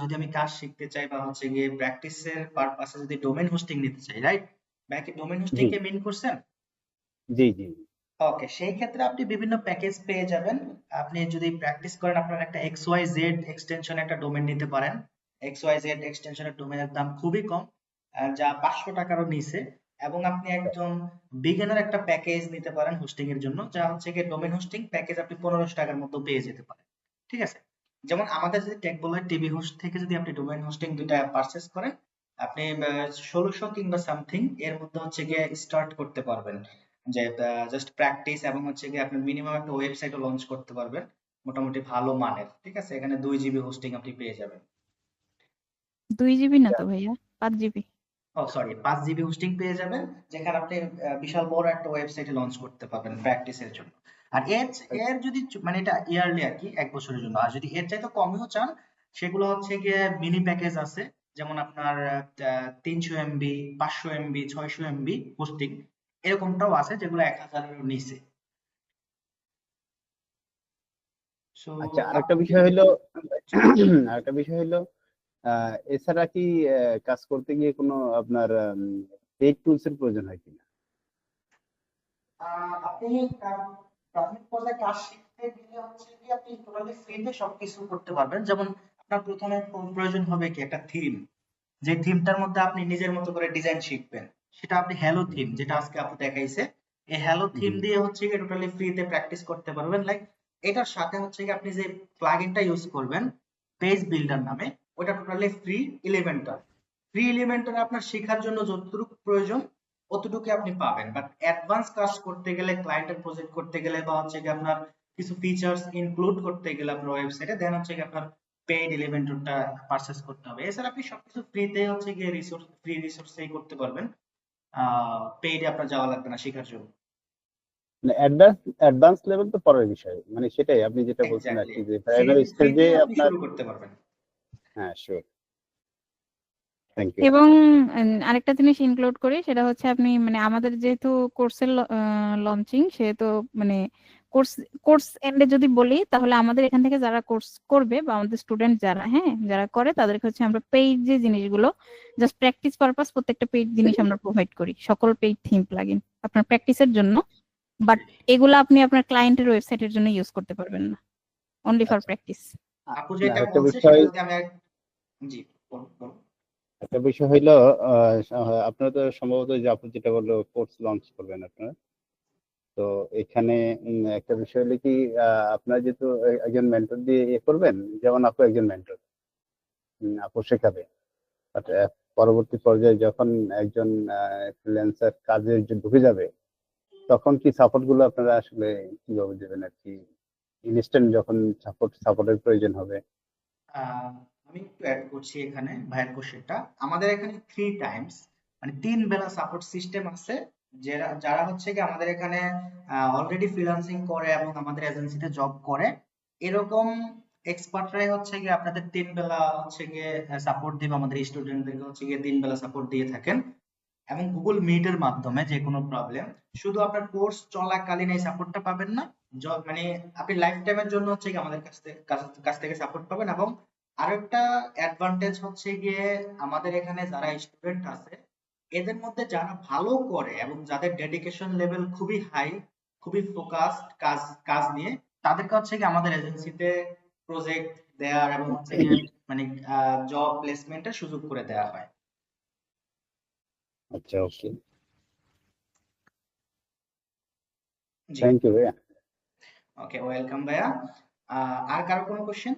যদি আমি কাজ শিখতে চাই বা হচ্ছে গিয়ে প্র্যাকটিসের পারপাসে যদি ডোমেন হোস্টিং নিতে চাই, রাইট? ব্যাকে ডোমেন হোস্টিং জি কে মিন করছেন? জি জি। ওকে, সেই ক্ষেত্রে আপনি বিভিন্ন প্যাকেজ পেয়ে যাবেন। আপনি যদি প্র্যাকটিস করেন, আপনার একটা XYZ এক্সটেনশন একটা ডোমেন নিতে পারেন। XYZ এক্সটেনশনের ডোমেনের দাম খুবই কম, যা 500 টাকারও নিচে। এবং আপনি একজন বিগিনার একটা প্যাকেজ নিতে পারেন হোস্টিং এর জন্য, যা হচ্ছে গিয়ে ডোমেন হোস্টিং প্যাকেজ আপনি 1500 টাকার মধ্যে পেয়ে যেতে পারেন। ঠিক আছে? যেমন আমাদের যদি টেকবলের টিভি হোস্ট থেকে যদি আপনি ডোমেন হোস্টিং দুইটা পারচেজ করেন, আপনি 1600 কিংবা সামথিং এর মধ্যে হচ্ছে গিয়ে স্টার্ট করতে পারবেন, যে জাস্ট প্র্যাকটিস, এবং হচ্ছে গিয়ে আপনি মিনিমাম একটা ওয়েবসাইটও লঞ্চ করতে পারবেন মোটামুটি ভালো মানের। ঠিক আছে? এখানে 2 জিবি হোস্টিং আপনি পেয়ে যাবেন। 2 জিবি না তো ভাইয়া, 5 জিবি। ও সরি, 5 জিবি হোস্টিং পেয়ে যাবেন, যেখানে আপনি বিশাল বড় একটা ওয়েবসাইটে লঞ্চ করতে পারবেন প্র্যাকটিসের জন্য। আর এর এর যদি মানে এটা ইয়ারলি আর কি, 1 বছরের জন্য। আর যদি এর চাইতে কমেও চান, সেগুলো হচ্ছে গিয়ে মিনি প্যাকেজ আছে, যেমন আপনার 300 MB, 500 MB, 600 MB হোস্টিং, এরকমটাও আছে যেগুলো 1000-এর নিচে। সো আচ্ছা, আরেকটা বিষয় হলো আরেকটা বিষয় হলো এছাড়া কি কাজ করতে গিয়ে কোনো আপনার পেইড টুলস এর প্রয়োজন হয় কিনা? আপনি প্রাথমিক পর্যায়ে কাজ শিখতে গেলে হচ্ছে কি আপনি টোটালি ফ্রিতে সবকিছু করতে পারবেন। যেমন আপনার প্রথমে প্রয়োজন হবে কি একটা থিম, যে থিমটার মধ্যে আপনি নিজের মতো করে ডিজাইন শিখবেন। সেটা আপনি হ্যালো থিম, যেটা আজকে আপু দেখাইছে, এই হ্যালো থিম হুম। দিয়ে হচ্ছে কি টোটালি ফ্রিতে প্র্যাকটিস করতে পারবেন। লাইক এটার সাথে হচ্ছে কি আপনি যে প্লাগইনটা ইউজ করবেন পেজ বিল্ডার নামে, ওটা totally free. Elementor, free Elementor আপনার শেখার জন্য যতটুকু প্রয়োজন অতটুকু আপনি পাবেন, বাট অ্যাডভান্স কাজ করতে গেলে, ক্লায়েন্টের প্রজেক্ট করতে গেলে, বা হচ্ছে কি আপনার কিছু ফিচার্স ইনক্লুড করতে গেলে আপনার ওয়েবসাইটে, দেন হচ্ছে কি আপনার পেইড এলিমেন্টরটা পারচেজ করতে হবে। এছাড়া আপনি সবকিছু ফ্রিতে হচ্ছে গিয়ে ফ্রি রিসোর্সেই করতে পারবেন, পেইডে আপনার যাওয়া লাগবে না শেখার জন্য। মানে অ্যাডভান্স লেভেল তো পরের বিষয়, মানে সেটাই আপনি যেটা বলছেন আর এক্স্যাক্টলি, কি, যে প্রাইমারি ফ্রিতে স্টেজে আপনি আপনার। শুরু করতে পারবেন। হ্যাঁ, শিওর, থ্যাংক ইউ। এবং আরেকটা জিনিস ইনক্লুড করি, সেটা হচ্ছে আপনি মানে আমাদের যেহেতু কোর্সের লঞ্চিং, সেহেতু মানে কোর্স কোর্স এন্ডে যদি বলি, তাহলে আমাদের এখান থেকে যারা কোর্স করবে বা আমাদের স্টুডেন্ট যারা, হ্যাঁ, যারা করে, তাদেরকে হচ্ছে আমরা পেইড যে জিনিসগুলো জাস্ট প্র্যাকটিস পারপাস প্রত্যেকটা পেইড জিনিস আমরা প্রোভাইড করি, সকল পেইড থিম প্লাগইন আপনার প্র্যাকটিসের জন্য। বাট এগুলো আপনি আপনার ক্লায়েন্টের ওয়েবসাইটের জন্য ইউজ করতে পারবেন না, অনলি ফর আচ্ছা, প্র্যাকটিস। আপু যেটা আরেকটা বলছে বিষয় সেটা যদি আমি জি বলুন বলুন। একটা বিষয় হইলো, আপনারা তো সম্ভবত, যে আপনি যেটা বললো কোর্স লঞ্চ করবেন আপনারা, তো এখানে একটা বিষয় হলো কি, আপনারা যেহেতু একজন মেন্টর দিয়ে ইয়ে করবেন, যেমন আপু একজন মেন্টর, আপু শেখাবে, বাট পরবর্তী পর্যায়ে যখন একজন ফ্রিল্যান্সার কাজে ঢুকে যাবে, তখন কি সাপোর্ট গুলো আপনারা আসলে কিভাবে দেবেন আর কি, ইনস্ট্যান্ট যখন সাপোর্টের প্রয়োজন হবে? আমি একটু অ্যাড করছি এখানে ভাইয়ের কোশ্চেনটা। আমাদের এখানে 3 টাইমস মানে 3 বেলা সাপোর্ট সিস্টেম আছে, যারা যারা হচ্ছে কি আমাদের এখানে অলরেডি ফ্রিল্যান্সিং করে এবং আমাদের এজেন্সিতে জব করে, এরকম এক্সপার্টরাই হচ্ছে গিয়ে আপনাদের 3 বেলা হচ্ছে গিয়ে সাপোর্ট দিবে। আমাদের স্টুডেন্টদেরকে হচ্ছে গিয়ে 3 বেলা সাপোর্ট দিয়ে থাকেন, এবং গুগল মিটের মাধ্যমে যে কোনো প্রবলেম। শুধু আপনার কোর্স চলাকালীন এই সাপোর্টটা পাবেন না, মানে আপনি লাইফ টাইমের জন্য হচ্ছে কি আমাদের কাছ থেকে সাপোর্ট পাবেন। এবং আরো একটা অ্যাডভান্টেজ হচ্ছে গিয়ে আমাদের এখানে যারা স্টুডেন্ট আছে, এদের মধ্যে যারা ভালো করে এবং যাদের ডেডিকেশন লেভেল খুবই হাই, খুবই ফোকাসড কাজ কাজ নিয়ে, তাদেরকে হচ্ছে কি আমাদের এজেন্সিতে প্রজেক্ট দেওয়ার এবং হচ্ছে গিয়ে মানে জব প্লেসমেন্টের সুযোগ করে দেওয়া হয়। আচ্ছা, ওকে, জি, থ্যাংক ইউ ভাইয়া। ওকে, ওয়েলকাম ভাইয়া। আর কারো কোনো কোশ্চেন?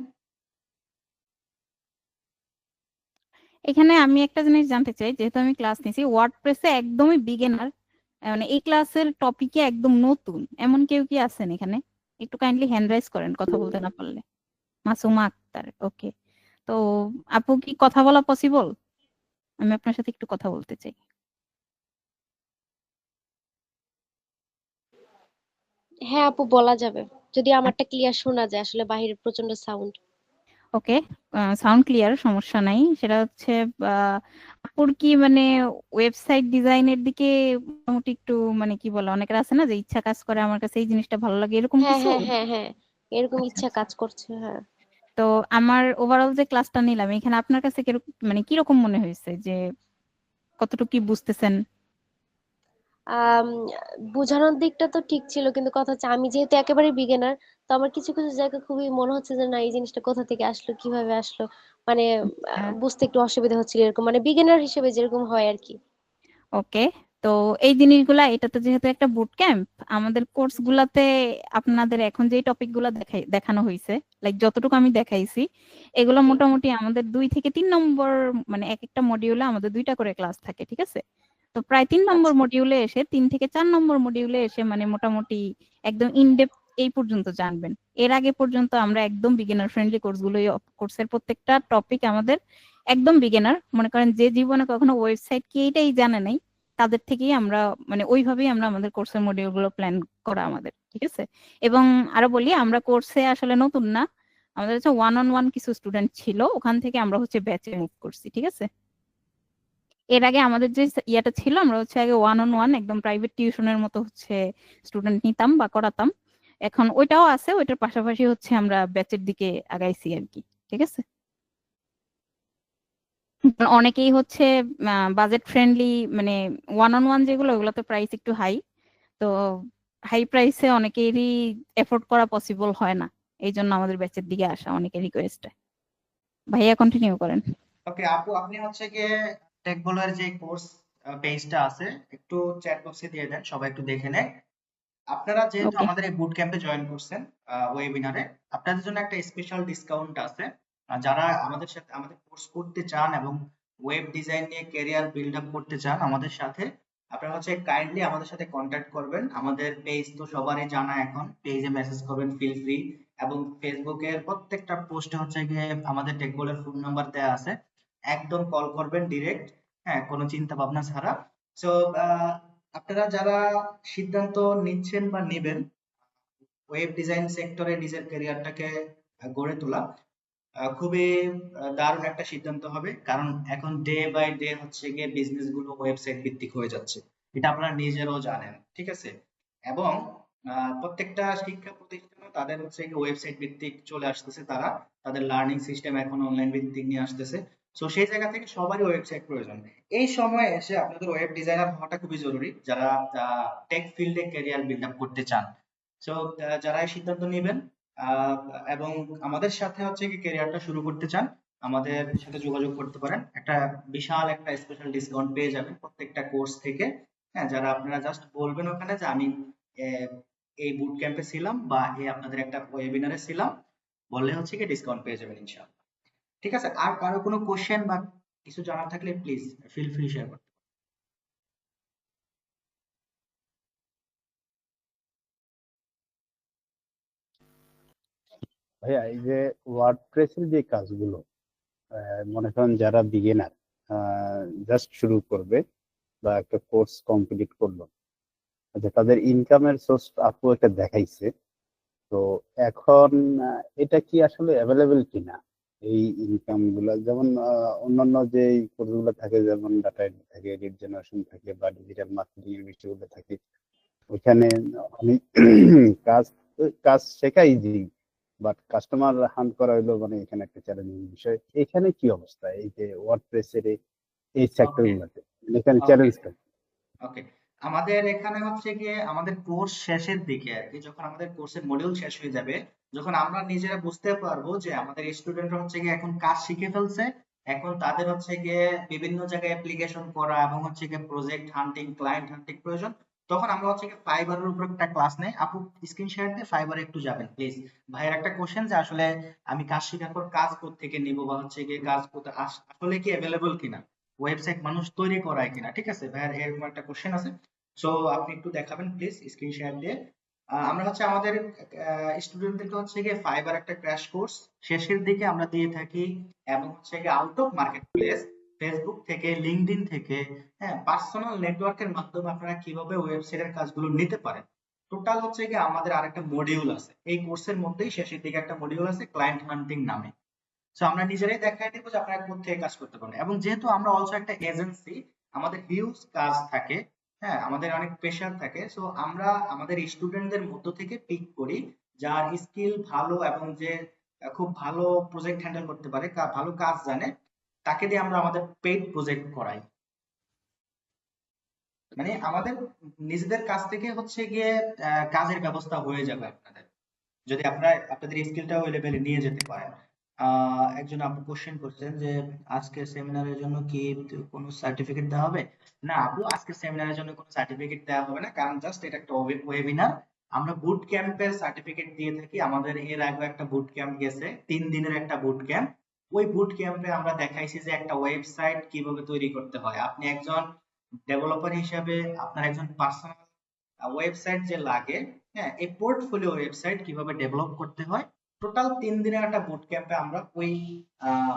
এখানে আমি একটা জিনিস জানতে চাই, যেহেতু আমি ক্লাস নিছি ওয়ার্ডপ্রেসে, একদমই বিগিনার, মানে এই ক্লাসের টপিকে একদম নতুন, এমন কেউ কি আছেন এখানে? একটু কাইন্ডলি হ্যান্ড রাইজ করেন কথা বলতে না পারলে। মাসুমা আক্তার, ওকে। তো আপু, কি কথা বলা পসিবল? আমি আপনার সাথে একটু কথা বলতে চাই। হ্যাঁ আপু, বলা যাবে, যদি আমারটা ক্লিয়ার শোনা যায়, আসলে বাহিরে প্রচন্ড সাউন্ড। ওকে, সাউন্ড ক্লিয়ার, সমস্যা নাই। সেটা হচ্ছে আপুর কি মানে ওয়েবসাইট ডিজাইনের দিকে মোটামুটি একটু মানে কি বলে, অনেকের আছে না যে ইচ্ছা কাজ করে, আমার কাছে এই জিনিসটা ভালো লাগে, এরকম হ্যাঁ কিছু? হ্যাঁ হ্যাঁ হ্যাঁ, এরকম আচ্ছা ইচ্ছা আচ্ছা। কাজ করছে, হ্যাঁ। তো আমার ওভারঅল যে ক্লাসটা নিলাম, এখানে আপনার কাছে মানে কিরকম মনে হয়েছে, যে কতটুকু কি বুঝতেছেন? আম, বোঝানোর দিকটা তো ঠিক ছিল, কিন্তু কথা হচ্ছে আমি যেহেতু একেবারে বিগিনার, তো আমার কিছু কিছু জায়গা খুবই মনে হচ্ছে যে না, এই জিনিসটা কোথা থেকে আসলো, কিভাবে আসলো, মানে বুঝতে একটু অসুবিধা হচ্ছিল, এরকম মানে বিগিনার হিসেবে যেরকম হয় আর কি। ওকে, তো এই জিনিসগুলা, এটা তো যেহেতু একটা বুট ক্যাম্প, আমাদের কোর্স গুলাতে আপনাদের এখন যে টপিক গুলা দেখানো হয়েছে, লাইক যতটুকু আমি দেখাইছি, এগুলো মোটামুটি আমাদের 2 থেকে 3 নম্বর, মানে এক একটা মডিউলে আমাদের 2টা করে ক্লাস থাকে, ঠিক আছে? তো প্রায় 3 নম্বর আচ্ছা মডিউলে এসে, 3 থেকে 4 নম্বর মডিউলে এসে মানে মোটামুটি একদম ইনডেপথ এই পর্যন্ত জানবেন। এর আগে পর্যন্ত আমরা একদম বিগিনার ফ্রেন্ডলি কোর্সগুলোই, কোর্সের প্রত্যেকটা টপিক আমাদের একদম বিগিনার, মনে করেন যে জীবনে কখনো ওয়েবসাইট কি এইটাই জানে নাই, তাদের থেকেই আমরা মানে ওইভাবেই আমরা আমাদের কোর্সের মডিউল গুলো প্ল্যান করা আমাদের, ঠিক আছে? এবং আরো বলি, আমরা কোর্সে আসলে নতুন না, আমাদের হচ্ছে 1-on-1 কিছু স্টুডেন্ট ছিল, ওখান থেকে আমরা হচ্ছে ব্যাচে মুভ করছি, ঠিক আছে? এর আগে আমাদের যে ইয়াটা ছিল, আমরা হচ্ছে আগে 1-on-1 একদম প্রাইভেট টিউশনের মতো হচ্ছে স্টুডেন্ট নিতাম বা করাতাম। এখন ওইটাও আছে, ওইটার পাশাপাশি হচ্ছে আমরা ব্যাচের দিকে আগাইছি আর কি, ঠিক আছে? অনেকেই হচ্ছে বাজেট ফ্রেন্ডলি, মানে 1-on-1 যেগুলো, ওগুলোতে প্রাইস একটু হাই, তো হাই প্রাইসে অনেকেরই এফোর্ড করা পসিবল হয় না, এই জন্য আমাদের ব্যাচের দিকে আসা অনেকের রিকোয়েস্ট। ভাইয়া কন্টিনিউ করেন। ওকে আপু, আপনি হচ্ছে গিয়ে টেক বলার যে কোর্স পেজটা আছে একটু চ্যাট বক্সে দিয়ে দেন, সবাই একটু দেখে নেয়। আপনারা যেহেতু ওকে, আমাদের এই বুট ক্যাম্পে জয়েন করছেন ওয়েবিনারে, আপনাদের জন্য একটা স্পেশাল ডিসকাউন্ট আছে। যারা আমাদের সাথে আমাদের কোর্স করতে চান এবং ওয়েব ডিজাইন নিয়ে ক্যারিয়ার বিল্ড আপ করতে চান আমাদের সাথে, আপনারা হচ্ছে কাইন্ডলি আমাদের সাথে কন্ট্যাক্ট করবেন। আমাদের পেজ তো সবারই জানা, এখন পেজে মেসেজ করবেন ফিল ফ্রি, এবং ফেসবুকের প্রত্যেকটা পোস্টে হচ্ছে গিয়ে আমাদের টেকবলের ফোন নাম্বার দেওয়া আছে, একদম কল করবেন ডিরেক্ট, হ্যাঁ, কোনো চিন্তা ভাবনা ছাড়া। সো আপনারা যারা সিদ্ধান্ত নিচ্ছেন বা নেবেন ওয়েব ডিজাইন সেক্টরে নিজের ক্যারিয়ারটাকে গড়ে তোলা, খুবই দারুণ একটা সিদ্ধান্ত হবে, কারণ এখন ডে বাই ডে হচ্ছে গিয়ে বিজনেস গুলো ওয়েবসাইট ভিত্তিক হয়ে যাচ্ছে, এটা আপনারা নিজেরাও জানেন, ঠিক আছে? এবং প্রত্যেকটা শিক্ষা প্রতিষ্ঠানে তাদের হচ্ছে গিয়ে ওয়েবসাইট ভিত্তিক চলে আসতেছে, তারা তাদের লার্নিং সিস্টেম এখন অনলাইন ভিত্তিক নিয়ে আসতেছে। তো সেই জায়গা থেকে সবারই ওয়েবসাইট প্রয়োজন। এই সময়ে এসে আপনাদের ওয়েব ডিজাইনার হওয়াটা খুবই জরুরি, যারা টেক ফিল্ডে ক্যারিয়ার বিল্ড আপ করতে চান। সো যারা এই সিদ্ধান্ত নেবেন আহ, এবং আমাদের সাথে হচ্ছে কি ক্যারিয়ারটা শুরু করতে চান, আমাদের সাথে যোগাযোগ করতে পারেন। একটা বিশাল একটা স্পেশাল ডিসকাউন্ট পেয়ে যাবেন প্রত্যেকটা কোর্স থেকে। হ্যাঁ, যারা আপনারা জাস্ট বলবেন ওখানে যে আমি আহ, এই বুট ক্যাম্পে ছিলাম বা এই আপনাদের একটা ওয়েবিনারে ছিলাম, বললে হচ্ছে কি ডিসকাউন্ট পেয়ে যাবেন ইনশাআল্লাহ। ঠিক আছে, আর কারো কোনো কোশ্চেন বা কিছু জানার থাকলে প্লিজ ফিল ফ্রি শেয়ার করতে। ভাইয়া, এই যে ওয়ার্ডপ্রেসের যে কাজগুলো, মনে করেন যারা বিগিনার, জাস্ট শুরু করবে বা একটা কোর্স কমপ্লিট করলো, আচ্ছা, তাদের ইনকামের সোর্স আপু একটা দেখাইছে, তো এখন এটা কি আসলে অ্যাভেলেবেল কিনা? এই ইনকাম গুলা যেমন অন্যান্য যে কোর্স গুলো থাকে, যেমন ডাটা এন্ট্রি থাকে, লিড জেনারেশন থাকে, বা ডিজিটাল মার্কেটিং এর বিষয়গুলো থাকে, ওইখানে অনেক কাজ কাজ শেখা ইজি, বাট কাস্টমার হান্ট করা হইলো মানে এখানে একটা চ্যালেঞ্জিং বিষয়। এখানে কি অবস্থা এই যে ওয়ার্ডপ্রেসের এই সেক্টর ওকে গুলোতে, এখানে ওকে চ্যালেঞ্জটা? ওকে আমাদের এখানে হচ্ছে গিয়ে আমাদের কোর্স শেষের দিকে আর কি, যখন আমাদের কোর্সের মডিউল শেষ হয়ে যাবে, যখন আমরা নিজেরা বুঝতে পারবো যে আমাদের স্টুডেন্টরা হচ্ছে গিয়ে এখন কাজ শিখে ফেলছে, এখন তাদের হচ্ছে গিয়ে বিভিন্ন জায়গায় অ্যাপ্লিকেশন করা এবং হচ্ছে গিয়ে প্রজেক্ট হান্টিং, ক্লায়েন্ট হান্টিং প্রয়োজন, তখন আমরা হচ্ছে গিয়ে ফাইবারের উপর একটা ক্লাস নেই। আপু স্ক্রিন শেয়ার দিয়ে ফাইবারে একটু যাবেন প্লিজ। ভাইয়ের একটা কোশ্চেন যে আসলে আমি কাজ শেখার পর কাজ কোত্থেকে নিব, বা হচ্ছে গিয়ে কাজ কোথায় আসলে কি অ্যাভেলেবল কিনা, ওয়েবসাইট মানুষ তৈরি করায় কিনা, ঠিক আছে? ভাইয়ের এরকম একটা কোশ্চেন আছে। সো আপনি একটু দেখাবেন প্লিজ স্ক্রিন শেয়ার দিয়ে। আমরা হচ্ছে আমাদের স্টুডেন্টদেরকে হচ্ছে গিয়ে ফাইবার একটা ক্র্যাশ কোর্স শেষের দিকে আমরা দিয়ে থাকি, এবং হচ্ছে গিয়ে out of market place, Facebook থেকে, লিঙ্কডইন থেকে, হ্যাঁ, পার্সোনাল নেটওয়ার্কের মাধ্যমে আপনারা কিভাবে ওয়েবসাইটের কাজগুলো নিতে পারেন, টোটাল হচ্ছে গিয়ে আমাদের আরেকটা মডিউল আছে এই কোর্সের মধ্যেই, শেষের দিকে একটা মডিউল আছে ক্লায়েন্ট হান্টিং নামে। সো আমরা নিজেরাই দেখাই দিব যে আপনারা কোথা থেকে কাজ করতে পারেন, এবং যেহেতু আমরা অলসো একটা এজেন্সি, আমাদের হিউজ কাজ থাকে, হ্যাঁ, আমাদের অনেক প্রেশার থাকে। সো আমরা আমাদের স্টুডেন্টদের মধ্য থেকে পিক করি যার স্কিল ভালো এবং যে খুব ভালো প্রজেক্ট হ্যান্ডেল করতে পারে, ভালো কাজ জানে, তাকে দিয়ে আমরা আমাদের পেইড প্রজেক্ট করাই। মানে আমাদের নিজেদের কাছ থেকে হচ্ছে গিয়ে কাজের ব্যবস্থা হয়ে যাবে আপনাদের, যদি আপনারা আপনাদের স্কিলটা ওই লেভেলে নিয়ে যেতে পারেন। একজন আপু কোশ্চেন করছেন যে আজকের সেমিনারের জন্য কি কোনো সার্টিফিকেট দেওয়া হবে? না আপু, আজকের সেমিনারের জন্য কোনো সার্টিফিকেট দেওয়া হবে না, কারণ জাস্ট এটা একটা ওয়েবিনার। আমরা বুট ক্যাম্পের সার্টিফিকেট দিয়ে থাকি। আমাদের এর আগে একটা বুট ক্যাম্প গেছে, 3 দিনের একটা বুট ক্যাম্প। ওই বুট ক্যাম্পে আমরা দেখাইছি যে একটা ওয়েবসাইট কিভাবে তৈরি করতে হয়। আপনি একজন ডেভেলপার হিসাবে আপনার একজন পার্সোনাল ওয়েবসাইট যে লাগে, হ্যাঁ, এই পোর্টফোলিও ওয়েবসাইট কিভাবে ডেভেলপ করতে হয়, টোটাল 3 দিনের একটা বুট ক্যাম্পে আমরা ওই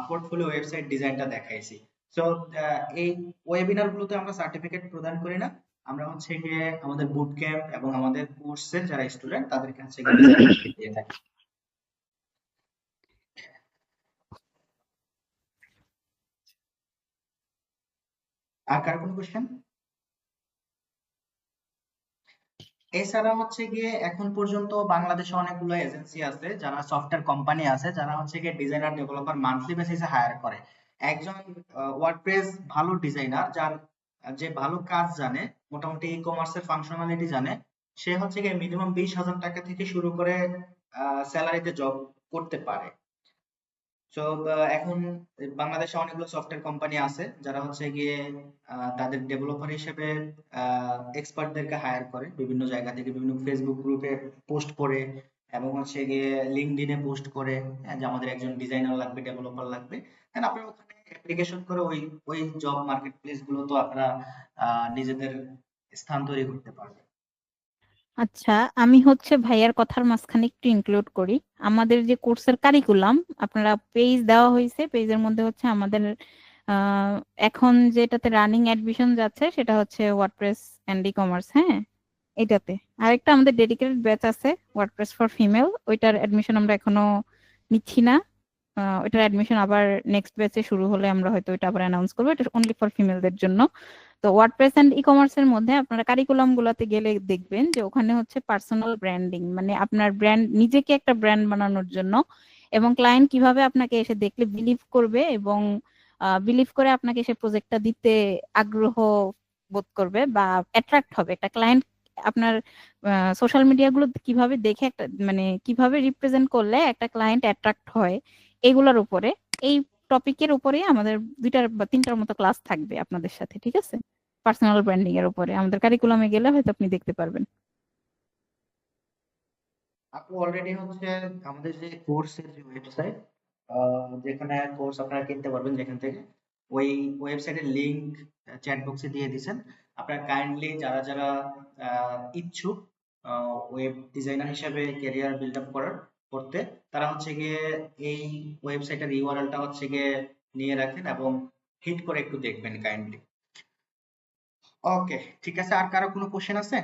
পোর্টফোলিও ওয়েবসাইট ডিজাইনটা দেখাইছি। সো এই ওয়েবিনার গুলোতে আমরা সার্টিফিকেট প্রদান করি না, আমরা হচ্ছে গিয়ে আমাদের বুট ক্যাম্প এবং আমাদের কোর্সের যারা স্টুডেন্ট তাদেরকে হচ্ছে গিয়ে সার্টিফিকেট দিয়ে থাকি। আর কার কোনো কোশ্চেন? এছাড়া হচ্ছে গিয়ে এখন পর্যন্ত বাংলাদেশে অনেকগুলো এজেন্সি আছে, যারা সফটওয়্যার কোম্পানি আছে, যারা হচ্ছে গিয়ে ডিজাইনার ডেভেলপার মান্থলি বেসিসে হায়ার করে। একজন ওয়ার্ডপ্রেস ভালো ডিজাইনার, যার যে ভালো কাজ জানে, মোটামুটি ই কমার্সের ফাংশনালিটি জানে, সে হচ্ছে গিয়ে মিনিমাম 20,000 টাকা থেকে শুরু করে স্যালারিতে জব করতে পারে। সো এখন বাংলাদেশে অনেকগুলো সফটওয়্যার কোম্পানি আছে, যারা হচ্ছে গিয়ে তাদের ডেভেলপার হিসেবে এক্সপার্টদেরকে হায়ার করে বিভিন্ন জায়গা থেকে, বিভিন্ন ফেসবুক গ্রুপে পোস্ট করে এবং হচ্ছে গিয়ে লিঙ্কডইনে পোস্ট করে, হ্যাঁ, যে আমাদের একজন ডিজাইনার লাগবে, ডেভেলপার লাগবে। দেন আপনারা ওখানে অ্যাপ্লিকেশন করে ওই ওই জব মার্কেট প্লেস গুলো তো আপনারা নিজেদের স্থান তৈরি করতে পারবেন। আচ্ছা, আমি হচ্ছে ভাইয়ার কথার মাঝখানে একটু ইনক্লুড করি। আমাদের যে কোর্সের কারিকুলাম, আপনারা পেজ দেওয়া হয়েছে, পেজের মধ্যে হচ্ছে আমাদের আহ, এখন যেটাতে রানিং অ্যাডমিশন যাচ্ছে সেটা হচ্ছে ওয়ার্ডপ্রেস এন্ড ই কমার্স, হ্যাঁ, এটাতে। আরেকটা আমাদের ডেডিকেটেড ব্যাচ আছে ওয়ার্ডপ্রেস ফর ফিমেল, ওইটার অ্যাডমিশন আমরা এখনো নিচ্ছি না। ওইটার অ্যাডমিশন আবার নেক্সট ব্যাচে শুরু হলে আমরা হয়তো ওইটা আবার অ্যানাউন্স করবো, এটা অনলি ফর ফিমেলদের জন্য। তো ওয়ার্ডপ্রেস এন্ড ই কমার্সের মধ্যে আপনারা কারিকুলাম গুলাতে গেলে দেখবেন যে ওখানে হচ্ছে পার্সোনাল ব্র্যান্ডিং, মানে আপনার ব্র্যান্ড, নিজেকে একটা ব্র্যান্ড বানানোর জন্য, এবং ক্লায়েন্ট কিভাবে আপনাকে এসে দেখলে বিলিভ করবে এবং বিলিভ করে আপনাকে সে প্রজেক্টটা দিতে আগ্রহ বোধ করবে বা অ্যাট্রাক্ট হবে। একটা ক্লায়েন্ট আপনার সোশ্যাল মিডিয়া গুলো কিভাবে দেখে একটা, মানে কিভাবে রিপ্রেজেন্ট করলে একটা ক্লায়েন্ট অ্যাট্রাক্ট হয়, এগুলোর উপরে, এই টপিকের উপরেই আমাদের 2টা বা 3টার মতো ক্লাস থাকবে আপনাদের সাথে, ঠিক আছে? পার্সোনাল ব্র্যান্ডিং এর উপরে আমাদের কারিকুলামে গেলে হয়তো আপনি দেখতে পারবেন। আপু অলরেডি হচ্ছে আমাদের যে কোর্সের যে ওয়েবসাইট, যেখানে কোর্স আপনারা কিনতে পারবেন যেখান থেকে, ওই ওয়েবসাইটের লিংক চ্যাট বক্সে দিয়ে দিয়েছেন। আপনারা কাইন্ডলি যারা যারা ইচ্ছুক ওয়েব ডিজাইনার হিসেবে ক্যারিয়ার বিল্ড আপ করতে, তারা হচ্ছে গিয়ে এই ওয়েবসাইটের ইউআরএলটা হচ্ছে গিয়ে নিয়ে রাখেন এবং হিট করে একটু দেখবেন কাইন্ডলি। ওকে, ঠিক আছে। আর কারো কোনো কোশ্চেন আছে?